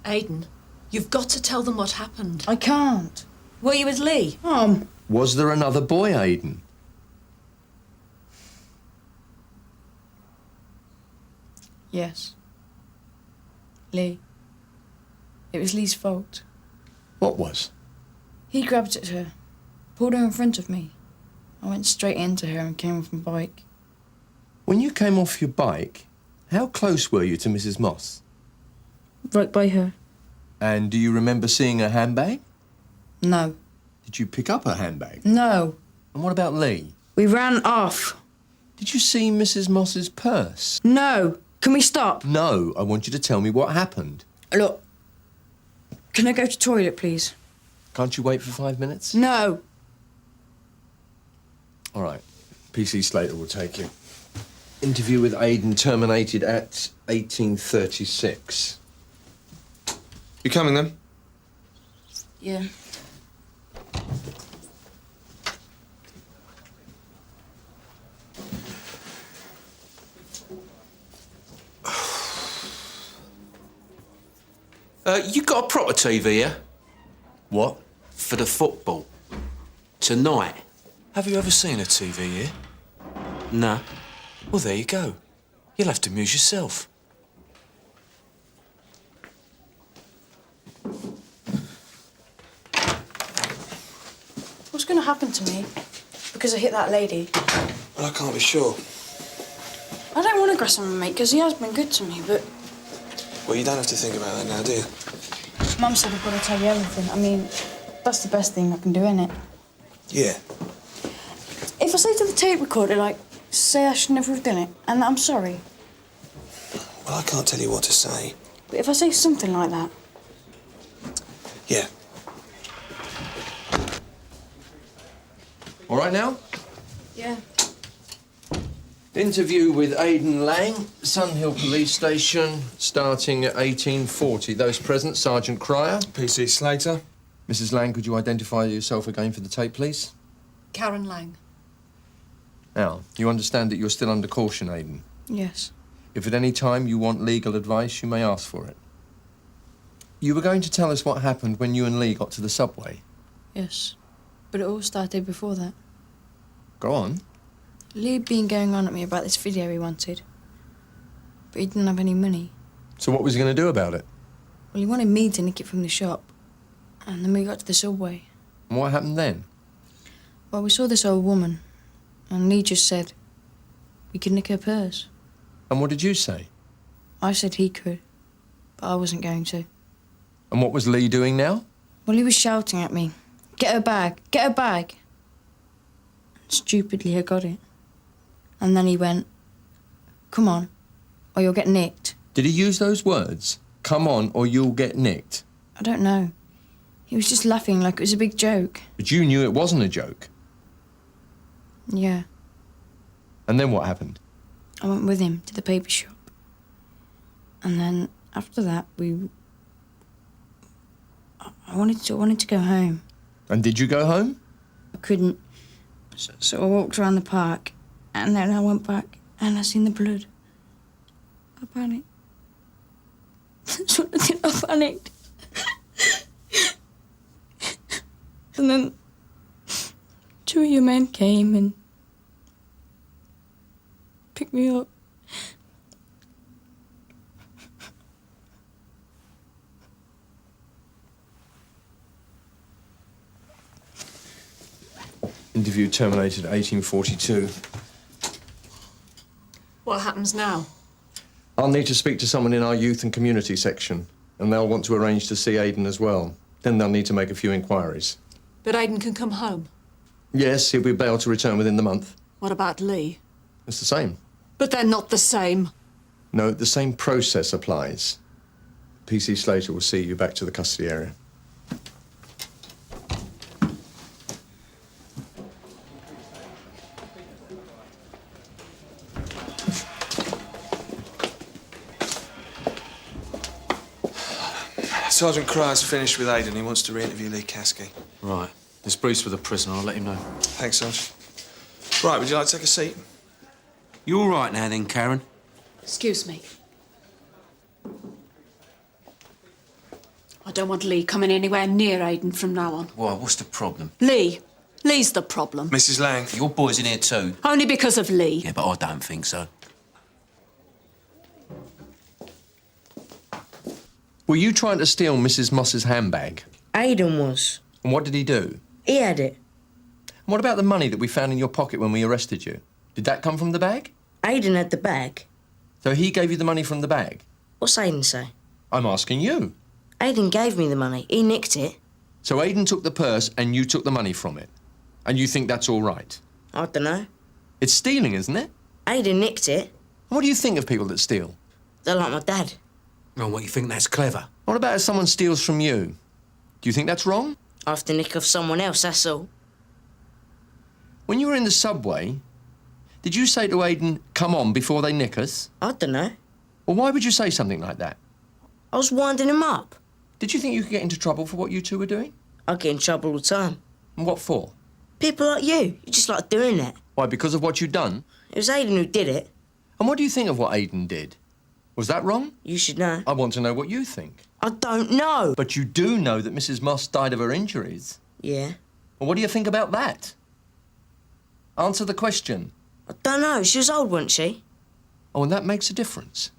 Aidan, you've got to tell them what happened. I can't. Were you with Lee? Was there another boy, Aidan? Yes. Lee. It was Lee's fault. What was? He grabbed at her, pulled her in front of me. I went straight into her and came off my bike. When you came off your bike, how close were you to Mrs. Moss? Right by her. And do you remember seeing her handbag? No. Did you pick up her handbag? No. And what about Lee? We ran off. Did you see Mrs. Moss's purse? No. Can we stop? No, I want you to tell me what happened. Look. Can I go to the toilet, please? Can't you wait for 5 minutes? No. All right. PC Slater will take you. Interview with Aidan terminated at 18:36. You coming then? Yeah. You got a proper TV here? What? For the football. Tonight. Have you ever seen a TV here? No. Well, there you go. You'll have to amuse yourself. What's going to happen to me? Because I hit that lady. Well, I can't be sure. I don't want to aggress on my mate because he has been good to me, but... Well, you don't have to think about that now, do you? Mum said I've got to tell you everything. I mean, that's the best thing I can do, innit? Yeah. If I say to the tape recorder, like, say I should never have done it, and that I'm sorry. Well, I can't tell you what to say. But if I say something like that... Yeah. All right now? Yeah. Interview with Aidan Lang, Sunhill Police Station, starting at 1840. Those present, Sergeant Cryer. PC Slater. Mrs. Lang, could you identify yourself again for the tape, please? Karen Lang. Now, you understand that you're still under caution, Aidan. Yes. If at any time you want legal advice, you may ask for it. You were going to tell us what happened when you and Lee got to the subway. Yes. But it all started before that. Go on. Lee had been going on at me about this video he wanted. But he didn't have any money. So what was he going to do about it? Well, he wanted me to nick it from the shop. And then we got to the subway. And what happened then? Well, we saw this old woman. And Lee just said we could nick her purse. And what did you say? I said he could. But I wasn't going to. And what was Lee doing now? Well, he was shouting at me. Get her bag! Get her bag! Stupidly, I got it. And then he went, come on, or you'll get nicked. Did he use those words? Come on, or you'll get nicked? I don't know. He was just laughing like it was a big joke. But you knew it wasn't a joke. Yeah. And then what happened? I went with him to the paper shop. And then after that, I wanted to go home. And did you go home? I couldn't. So I walked around the park, and then I went back, and I seen the blood. I panicked. That's what I did, I panicked. And then 2 of your men came and picked me up. Interview terminated 1842. What happens now? I'll need to speak to someone in our youth and community section, and they'll want to arrange to see Aidan as well. Then they'll need to make a few inquiries. But Aidan can come home. Yes, he'll be bailed to return within the month. What about Lee? It's the same. But they're not the same. No, the same process applies. PC Slater will see you back to the custody area. Sergeant Cryer's finished with Aidan. He wants to re-interview Lee Caskey. Right. This brief's for the prisoner. I'll let him know. Thanks, Sarge. Right, would you like to take a seat? You all right now then, Karen? Excuse me. I don't want Lee coming anywhere near Aidan from now on. Why, what's the problem? Lee. Lee's the problem. Mrs. Lang. Your boy's in here too. Only because of Lee. Yeah, but I don't think so. Were you trying to steal Mrs. Moss's handbag? Aidan was. And what did he do? He had it. And what about the money that we found in your pocket when we arrested you? Did that come from the bag? Aidan had the bag. So he gave you the money from the bag? What's Aidan say? I'm asking you. Aidan gave me the money. He nicked it. So Aidan took the purse and you took the money from it? And you think that's all right? I don't know. It's stealing, isn't it? Aidan nicked it. And what do you think of people that steal? They're like my dad. Oh, what, you think that's clever? What about if someone steals from you? Do you think that's wrong? I have to nick off someone else, that's all. When you were in the subway, did you say to Aidan, come on, before they nick us? I don't know. Well, why would you say something like that? I was winding him up. Did you think you could get into trouble for what you two were doing? I get in trouble all the time. And what for? People like you just like doing that. Why, because of what you'd done? It was Aidan who did it. And what do you think of what Aidan did? Was that wrong? You should know. I want to know what you think. I don't know. But you do know that Mrs. Moss died of her injuries. Yeah. Well, what do you think about that? Answer the question. I don't know. She was old, wasn't she? Oh, and that makes a difference.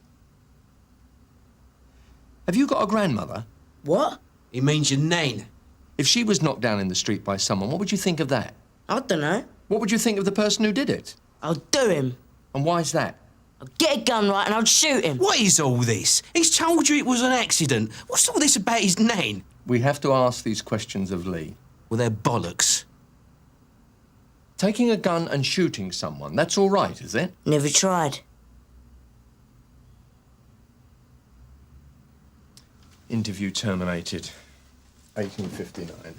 Have you got a grandmother? What? He means your name. If she was knocked down in the street by someone, what would you think of that? I don't know. What would you think of the person who did it? I'll do him. And why's that? I'll get a gun right and I'll shoot him. What is all this? He's told you it was an accident. What's all this about his name? We have to ask these questions of Lee. Well, they're bollocks. Taking a gun and shooting someone, that's all right, is it? Never tried. Interview terminated. 1859.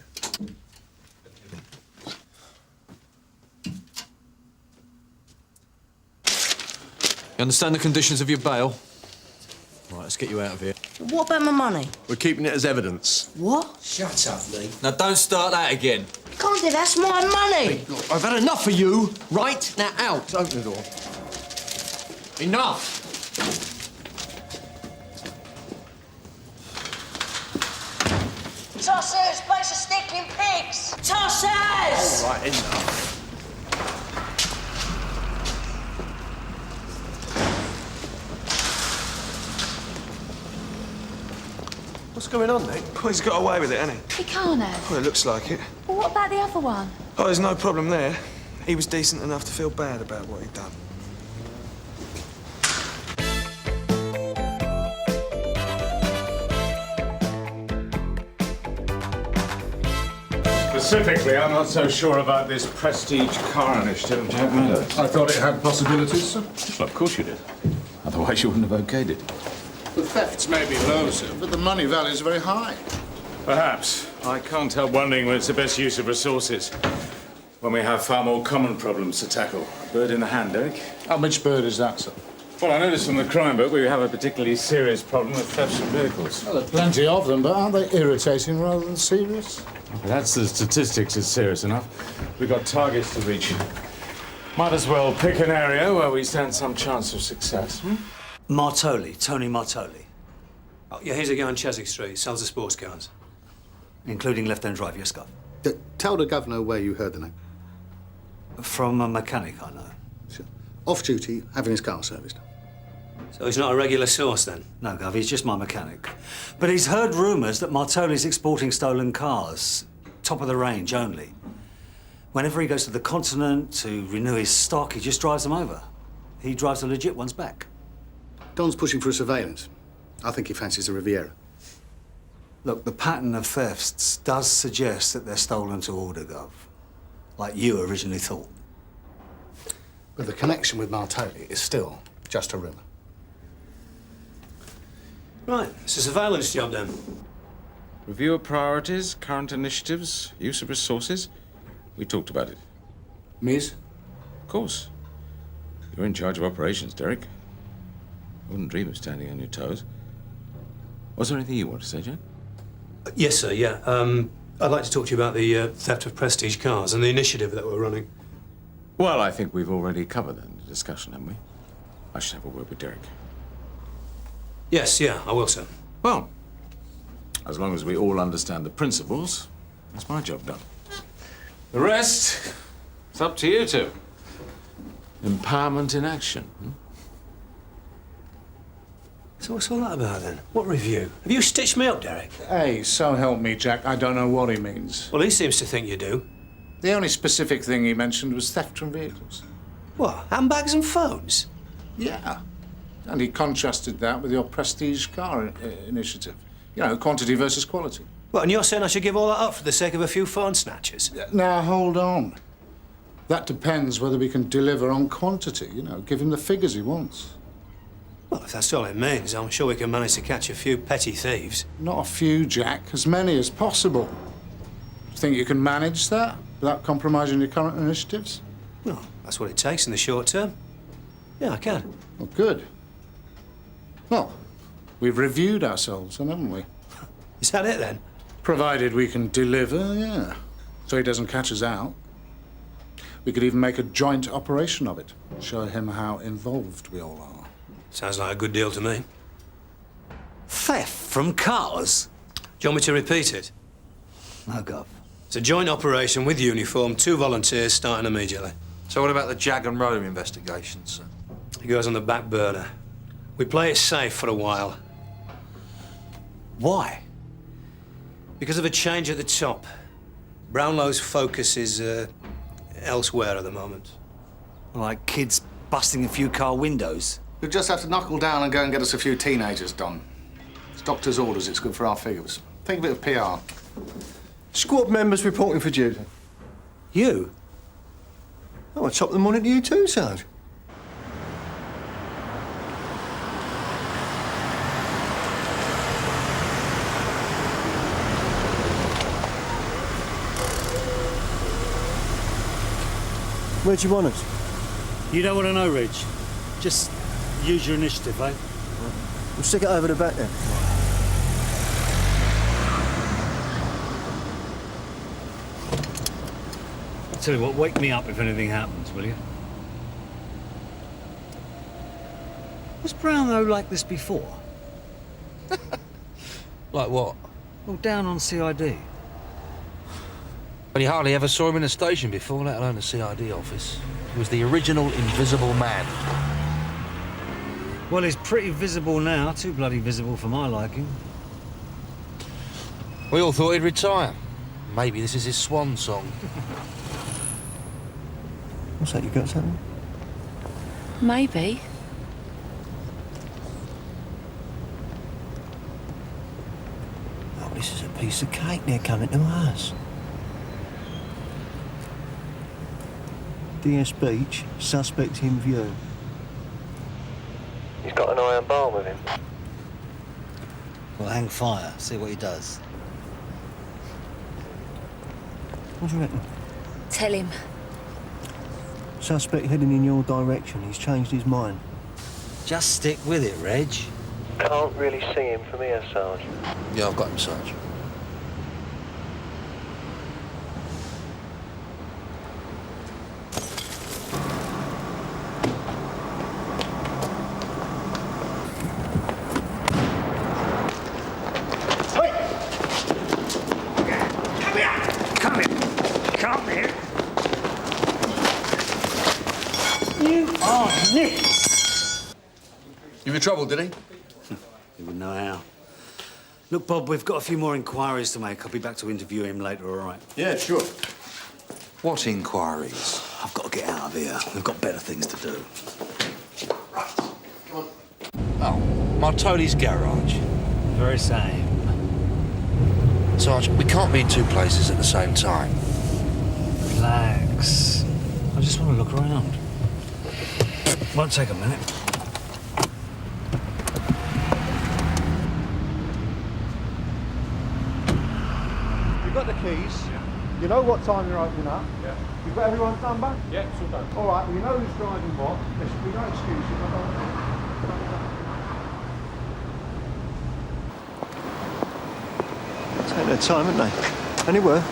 You understand the conditions of your bail? Right, let's get you out of here. What about my money? We're keeping it as evidence. What? Shut up, Lee. Now, don't start that again. You can't do that. That's my money. Hey, look, I've had enough of you. Right, now out. Open the door. Enough. Tossers, place of sticking pigs. Tossers! All right, enough. What's going on, mate? Well, he's got away with it, hasn't he? He can't have. Well, it looks like it. Well, what about the other one? Oh, there's no problem there. He was decent enough to feel bad about what he'd done. Specifically, I'm not so sure about this prestige car initiative of Jack Meadows. I thought it had possibilities, sir. Well, of course you did. Otherwise, you wouldn't have okayed it. The thefts may be low, sir, but the money value is very high. Perhaps. I can't help wondering when it's the best use of resources. When we have far more common problems to tackle. Bird in the hand, Derek. How much bird is that, sir? Well, I noticed from the crime book we have a particularly serious problem with thefts of vehicles. Well, there are plenty of them, but aren't they irritating rather than serious? That's the statistics. It's serious enough. We've got targets to reach. Might as well pick an area where we stand some chance of success. Martoli, Tony Martoli. Oh, yeah, here's a guy on Cheswick Street, sells the sports cars, including left-hand drive. Yes, Scott. Tell the governor where you heard the name. From a mechanic, I know. Sure. Off duty, having his car serviced. So he's not a regular source, then? No, Gov, he's just my mechanic. But he's heard rumours that Martoli's exporting stolen cars, top of the range only. Whenever he goes to the continent to renew his stock, he just drives them over. He drives the legit ones back. Don's pushing for a surveillance. I think he fancies a Riviera. Look, the pattern of thefts does suggest that they're stolen to order, Gov. Like you originally thought. But the connection with Martoli is still just a rumour. Right, it's a surveillance job then. Review of priorities, current initiatives, use of resources. We talked about it. Ms? Of course. You're in charge of operations, Derek. I wouldn't dream of standing on your toes. Was there anything you want to say, Jack? Yes, sir, yeah. I'd like to talk to you about the theft of prestige cars and the initiative that we're running. Well, I think we've already covered that in the discussion, haven't we? I should have a word with Derek. Yes, yeah, I will, sir. Well, as long as we all understand the principles, that's my job done. The rest, it's up to you two. Empowerment in action. So what's all that about, then? What review? Have you stitched me up, Derek? Hey, so help me, Jack. I don't know what he means. Well, he seems to think you do. The only specific thing he mentioned was theft from vehicles. What, handbags and phones? Yeah. And he contrasted that with your prestige car initiative. You know, quantity versus quality. Well, and you're saying I should give all that up for the sake of a few phone snatchers? Now, hold on. That depends whether we can deliver on quantity, you know, give him the figures he wants. Well, if that's all it means, I'm sure we can manage to catch a few petty thieves. Not a few, Jack. As many as possible. Think you can manage that without compromising your current initiatives? Well, that's what it takes in the short term. Yeah, I can. Well, good. Well, we've reviewed ourselves, haven't we? Is that it, then? Provided we can deliver, yeah. So he doesn't catch us out. We could even make a joint operation of it. Show him how involved we all are. Sounds like a good deal to me. Theft from cars? Do you want me to repeat it? No, Gov. It's a joint operation with uniform, 2 volunteers starting immediately. So what about the Jag and Roller investigations, sir? It goes on the back burner. We play it safe for a while. Why? Because of a change at the top. Brownlow's focus is elsewhere at the moment. Like kids busting a few car windows. You'll just have to knuckle down and go and get us a few teenagers, Don. It's doctor's orders. It's good for our figures. Think of it of PR. Squad members reporting for duty. You? Oh, I top them on into you too, Sarge. Where do you want us? You don't want to know, Reg. Just use your initiative, eh? We'll stick it over the back then. I'll tell you what, wake me up if anything happens, will you? Was Brownlow like this before? Like what? Well, down on CID. Well, you hardly ever saw him in a station before, let alone a CID office. He was the original Invisible Man. Well, he's pretty visible now. Too bloody visible for my liking. We all thought he'd retire. Maybe this is his swan song. What's that, you got something? Maybe. Oh, this is a piece of cake they're coming to us. DS Beech, suspect in view. He's got an iron bar with him. Well, hang fire, see what he does. What do you reckon? Tell him. Suspect heading in your direction. He's changed his mind. Just stick with it, Reg. Can't really see him from here, Sarge. Yeah, I've got him, Sarge. You in trouble, did he? He wouldn't know how. Look, Bob, we've got a few more inquiries to make. I'll be back to interview him later, all right? Yeah, sure. What inquiries? I've got to get out of here. We've got better things to do. Oh, Martoli's garage. Very same. Sarge, we can't be in two places at the same time. Relax. I just want to look around. Won't take a minute. You've got the keys. You know what time you're opening up. Yeah. You've got everyone's number? Yeah, it's all done. All right, well, you know who's driving what. There should be no excuses. Take their time, haven't they? Anywhere.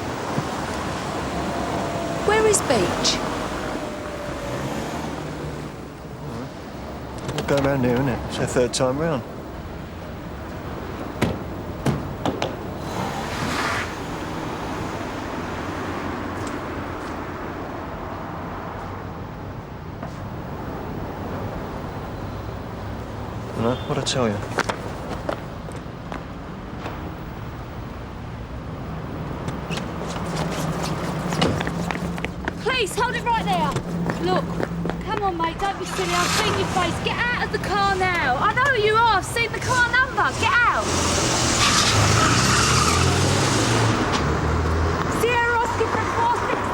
Where is Beech? We'll go round here, isn't it? It's our third time round. No, what'd I tell you? Please, hold it right there. Look, come on, mate, don't be silly. I've seen your face. Get out of the car now. I know who you are. I've seen the car number. Get out. Sierra Oscar from 469.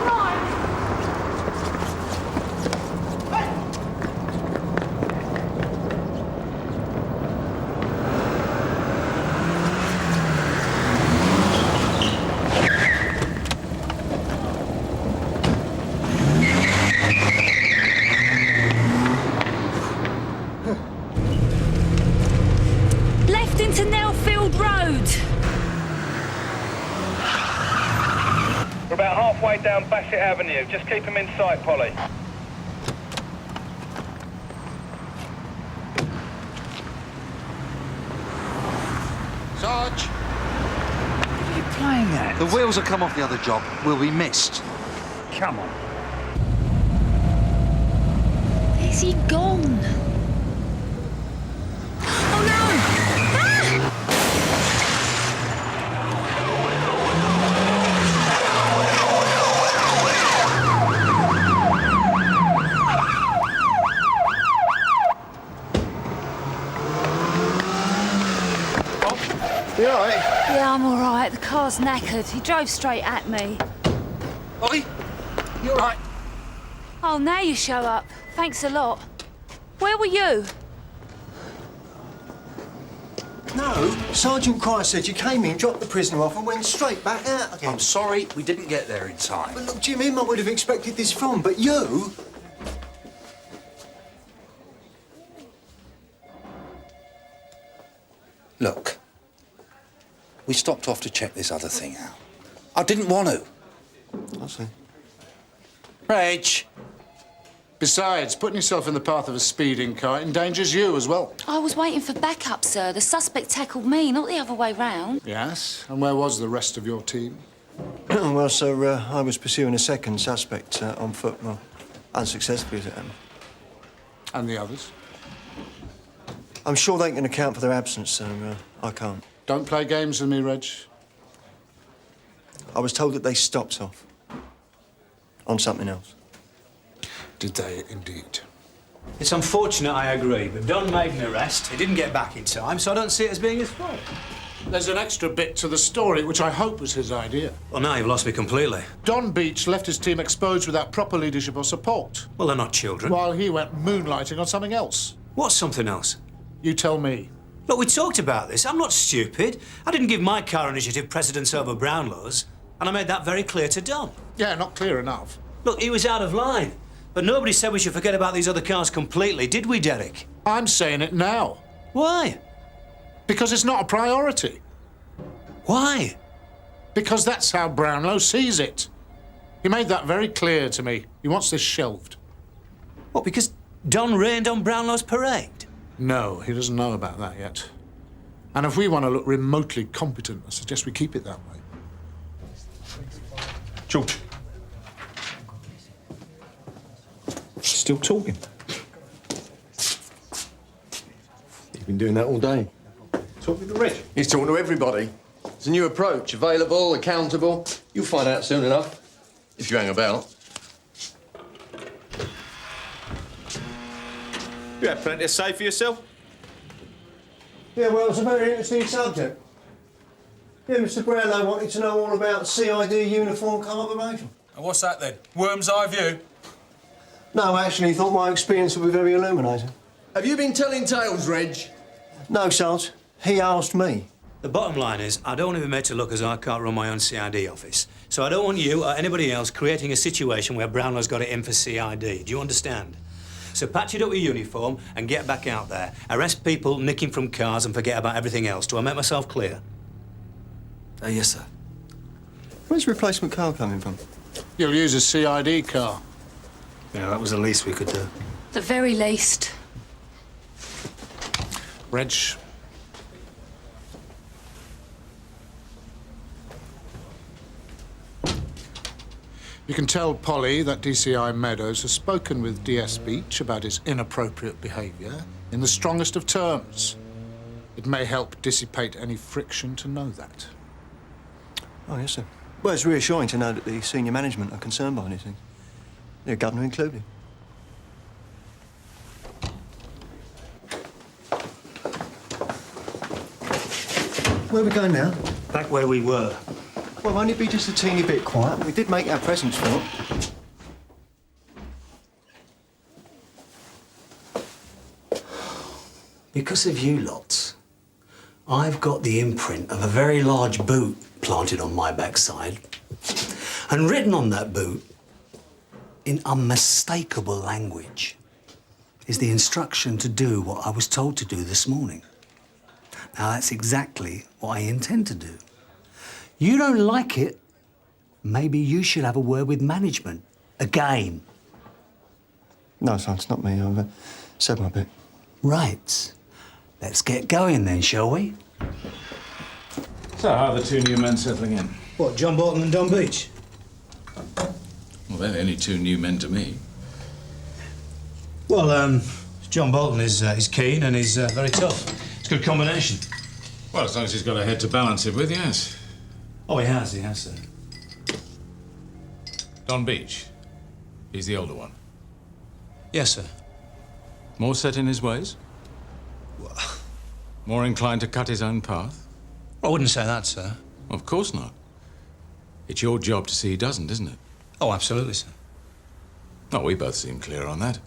Halfway down Bassett Avenue. Just keep him in sight, Polly. Sarge! What are you playing at? The wheels have come off the other job. We'll be missed. Come on. Where's he gone? Oh no! You all right? Yeah, I'm all right. The car's knackered. He drove straight at me. Oi! You all right? Oh, now you show up. Thanks a lot. Where were you? No, Sergeant Cryer said you came in, dropped the prisoner off and went straight back out again. I'm sorry we didn't get there in time. But look, Jim, him I would have expected this from, but you... Look, we stopped off to check this other thing out. I didn't want to. I see. Reg! Besides, putting yourself in the path of a speeding car endangers you as well. I was waiting for backup, sir. The suspect tackled me, not the other way round. Yes? And where was the rest of your team? Well, sir, I was pursuing a second suspect on foot, well, unsuccessfully as it happened. And the others? I'm sure they can account for their absence, so I can't. Don't play games with me, Reg. I was told that they stopped off. On something else. Did they indeed? It's unfortunate, I agree, but Don made an arrest. He didn't get back in time, so I don't see it as being his fault. There's an extra bit to the story, which I hope was his idea. Well, now you've lost me completely. Don Beech left his team exposed without proper leadership or support. Well, they're not children. While he went moonlighting on something else. What's something else? You tell me. Look, we talked about this. I'm not stupid. I didn't give my car initiative precedence over Brownlow's, and I made that very clear to Don. Yeah, not clear enough. Look, he was out of line. But nobody said we should forget about these other cars completely, did we, Derek? I'm saying it now. Why? Because it's not a priority. Why? Because that's how Brownlow sees it. He made that very clear to me. He wants this shelved. What, because Don rained on Brownlow's parade? No, he doesn't know about that yet. And if we want to look remotely competent, I suggest we keep it that way. George. Still talking. He's been doing that all day. Talking to Reg? He's talking to everybody. It's a new approach, available, accountable. You'll find out soon enough, if you hang about. You had plenty to say for yourself? Yeah, well, it's a very interesting subject. Yeah, Mr. Brownlow wanted to know all about CID uniform cooperation. And what's that then? Worm's eye view? No, actually, he thought my experience would be very illuminating. Have you been telling tales, Reg? No, Sarge. He asked me. The bottom line is, I don't want to be made to look as I can't run my own CID office. So I don't want you or anybody else creating a situation where Brownlow's got it in for CID. Do you understand? So patch it up with uniform and get back out there. Arrest people nicking from cars and forget about everything else. Do I make myself clear? Yes, sir. Where's the replacement car coming from? You'll use a CID car. Yeah, that was the least we could do. The very least. Reg. You can tell Polly that DCI Meadows has spoken with DS Beech about his inappropriate behaviour in the strongest of terms. It may help dissipate any friction to know that. Oh, yes, sir. Well, it's reassuring to know that the senior management are concerned by anything. The governor included. Where are we going now? Back where we were. Well, won't it be just a teeny bit quiet? We did make our presence felt. Because of you lots, I've got the imprint of a very large boot planted on my backside. And written on that boot, in unmistakable language, is the instruction to do what I was told to do this morning. Now, that's exactly what I intend to do. You don't like it, maybe you should have a word with management. Again. No, son, it's not me. I've said my bit. Right. Let's get going then, shall we? So, how are the two new men settling in? What, John Boulton and Don Beech? Well, they're the only two new men to me. Well, John Boulton is keen and he's very tough. It's a good combination. Well, as long as he's got a head to balance it with, yes. Oh, he has, sir. Don Beech. He's the older one. Yes, sir. More set in his ways? More inclined to cut his own path? I wouldn't say that, sir. Of course not. It's your job to see he doesn't, isn't it? Oh, absolutely, sir. Oh, we both seem clear on that.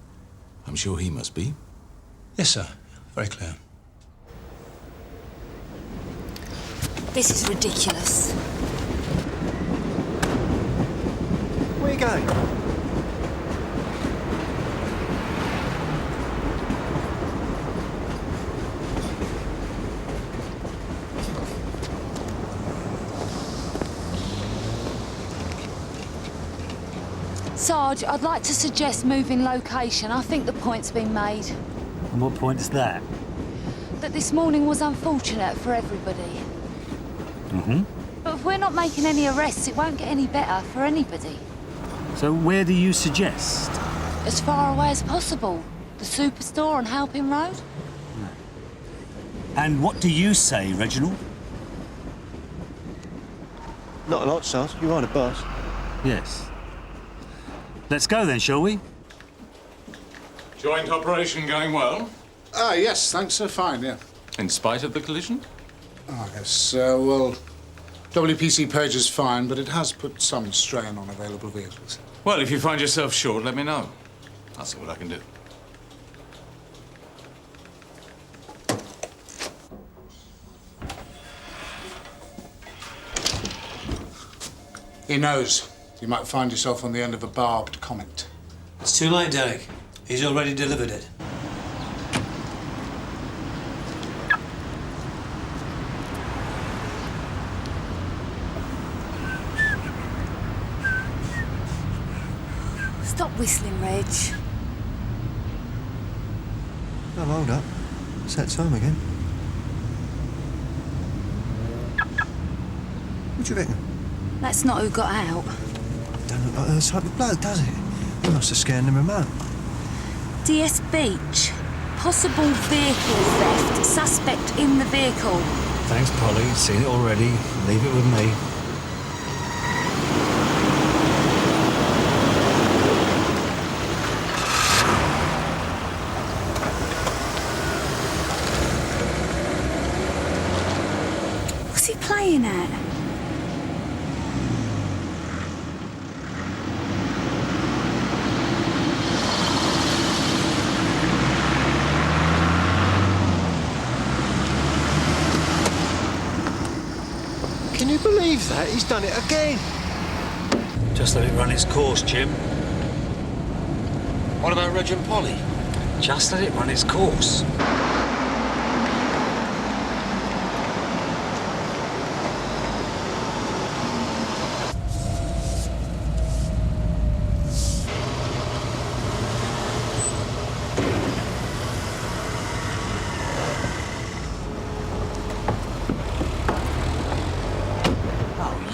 I'm sure he must be. Yes, sir. Very clear. This is ridiculous. Where are you going? Sarge, I'd like to suggest moving location. I think the point's been made. And what point is that? That this morning was unfortunate for everybody. Mm-hmm. But if we're not making any arrests, it won't get any better for anybody. So where do you suggest? As far away as possible. The superstore on Halpin Road. And what do you say, Reginald? Not a lot, Sarge. You ride a bus. Yes. Let's go then, shall we? Joint operation going well? Yes, thanks, sir. Fine, yeah. In spite of the collision? Oh, I guess, well, WPC page is fine, but it has put some strain on available vehicles. Well, if you find yourself short, let me know. I'll see what I can do. He knows. You might find yourself on the end of a barbed comment. It's too late, Derek. He's already delivered it. Stop whistling, Reg. Oh, hold up. It's that time again. What do you reckon? That's not who got out. Don't look like her type of bloke, does it? We must have scanned the remote. DS Beech. Possible vehicle theft. Suspect in the vehicle. Thanks, Polly. Seen it already. Leave it with me. What's he playing at? Can you believe that? He's done it again. Just let it run its course, Jim. What about Reg and Polly? Just let it run its course.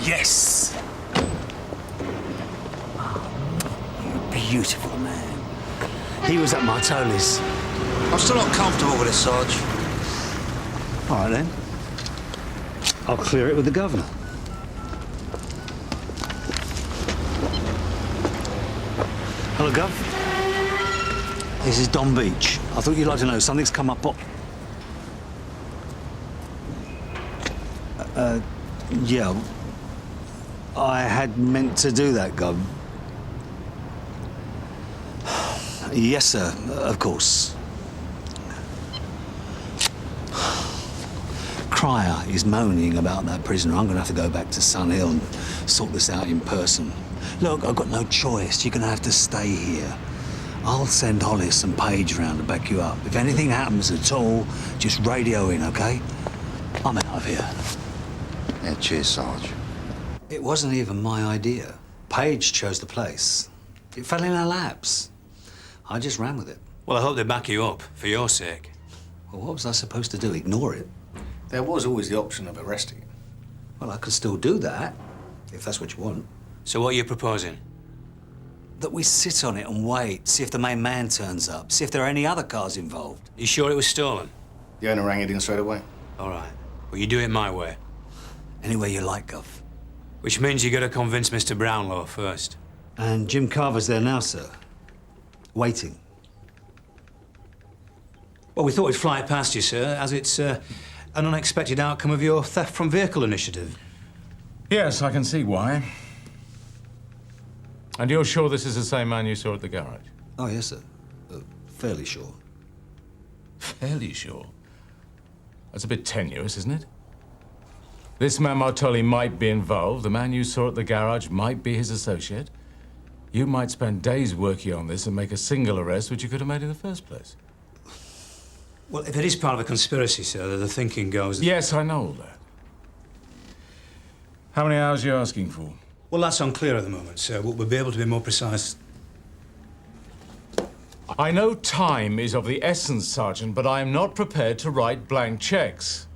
Yes! Oh, you're a beautiful man. He was at Martoli's. I'm still not comfortable with this, Sarge. All right, then. I'll clear it with the governor. Hello, Gov. This is Don Beech. I thought you'd like to know something's come up. Yeah. I had meant to do that, Gov. Yes, sir, of course. Cryer is moaning about that prisoner. I'm going to have to go back to Sun Hill and sort this out in person. Look, I've got no choice. You're going to have to stay here. I'll send Hollis and Page round to back you up. If anything happens at all, just radio in, OK? I'm out of here. Yeah, cheers, Sarge. It wasn't even my idea. Page chose the place. It fell in our laps. I just ran with it. Well, I hope they back you up, for your sake. Well, what was I supposed to do? Ignore it? There was always the option of arresting him. Well, I could still do that, if that's what you want. So what are you proposing? that we sit on it and wait, see if the main man turns up, see if there are any other cars involved. You sure it was stolen? The owner rang it in straight away. All right. Well, you do it my way. Any way you like, Gov. Which means you got to convince Mr. Brownlow first. And Jim Carver's there now, sir. Waiting. Well, we thought we'd fly it past you, sir, as it's an unexpected outcome of your theft from vehicle initiative. Yes, I can see why. And you're sure this is the same man you saw at the garage? Oh, yes, sir. Fairly sure. Fairly sure? That's a bit tenuous, isn't it? This man Martoli might be involved. The man you saw at the garage might be his associate. You might spend days working on this and make a single arrest, which you could have made in the first place. Well, if it is part of a conspiracy, sir, the thinking goes... Yes, I know all that. How many hours are you asking for? Well, that's unclear at the moment, sir. We'll be able to be more precise. I know time is of the essence, Sergeant, but I am not prepared to write blank checks.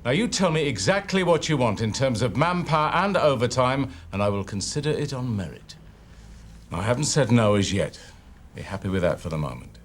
Now, you tell me exactly what you want in terms of manpower and overtime, and I will consider it on merit. I haven't said no as yet. Be happy with that for the moment.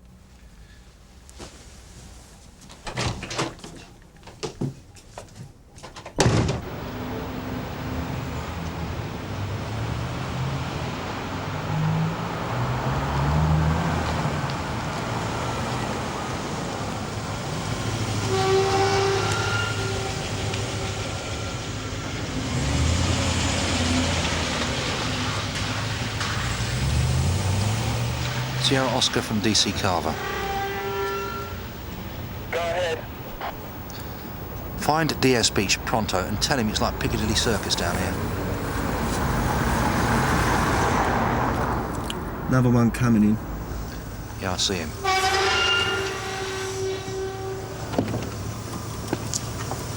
Sierra Oscar from DC Carver. Go ahead. Find DS Beech pronto and tell him it's like Piccadilly Circus down here. Another one coming in. Yeah, I see him.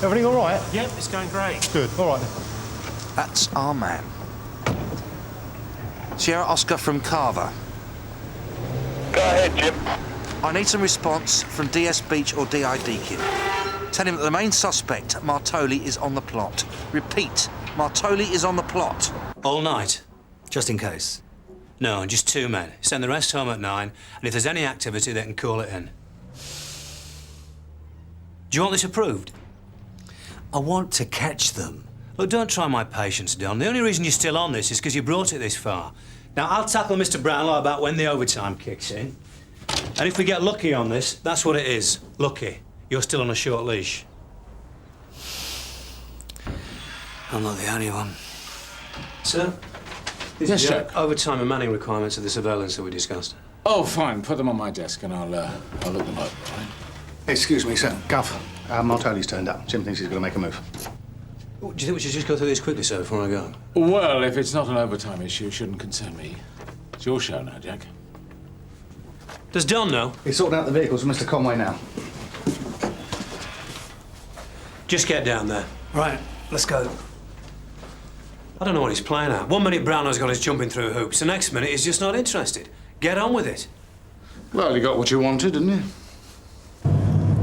Everything all right? Yep, it's going great. Good. All right then. That's our man. Sierra Oscar from Carver. Go ahead, Jim. I need some response from DS Beech or DI Deakin. Tell him that the main suspect, Martoli, is on the plot. Repeat, Martoli is on the plot. All night? Just in case. No, just 2 men. Send the rest home at 9, and if there's any activity, they can call it in. Do you want this approved? I want to catch them. Look, don't try my patience, Don. The only reason you're still on this is because you brought it this far. Now, I'll tackle Mr. Brownlow about when the overtime kicks in. And if we get lucky on this, that's what it is. Lucky. You're still on a short leash. I'm not the only one. Sir? Yes, the Jack. overtime and manning requirements of the surveillance that we discussed. Oh, fine. Put them on my desk and I'll look them over, all right? Excuse me, sir. Gov, Martoli's turned up. Jim thinks he's going to make a move. Do you think we should just go through this quickly, sir, before I go? Well, if it's not an overtime issue, it shouldn't concern me. It's your show now, Jack. Does Don know? He's sorting out the vehicles with Mr. Conway now. Just get down there. Right, let's go. I don't know what he's playing at. 1 minute Brownlow's got us jumping through hoops, the next minute he's just not interested. Get on with it. Well, you got what you wanted, didn't you?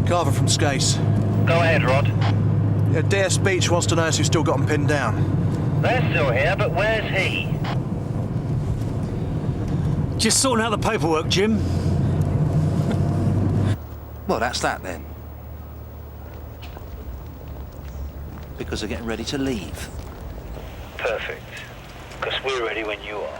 Carver from Skase. Go ahead, Rod. Yeah, DS Beech wants to know if you've still got them pinned down. They're still here, but where's he? Just sorting out the paperwork, Jim. Well, that's that then. Because they're getting ready to leave. Perfect. Because we're ready when you are.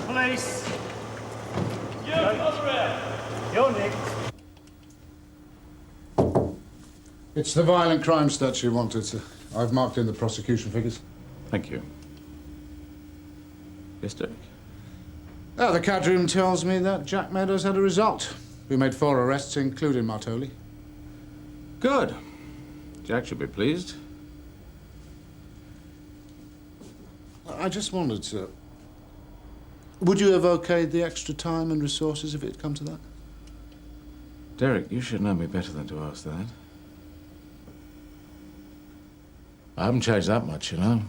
Police! You're Nick. It's the violent crime stats you wanted, sir. I've marked in the prosecution figures. Thank you. Yes, Derek? The CAD room tells me that Jack Meadows had a result. We made 4 arrests, including Martoli. Good. Jack should be pleased. I just wondered, sir. Would you have okayed the extra time and resources if it had come to that? Derek, you should know me better than to ask that. I haven't changed that much, you know.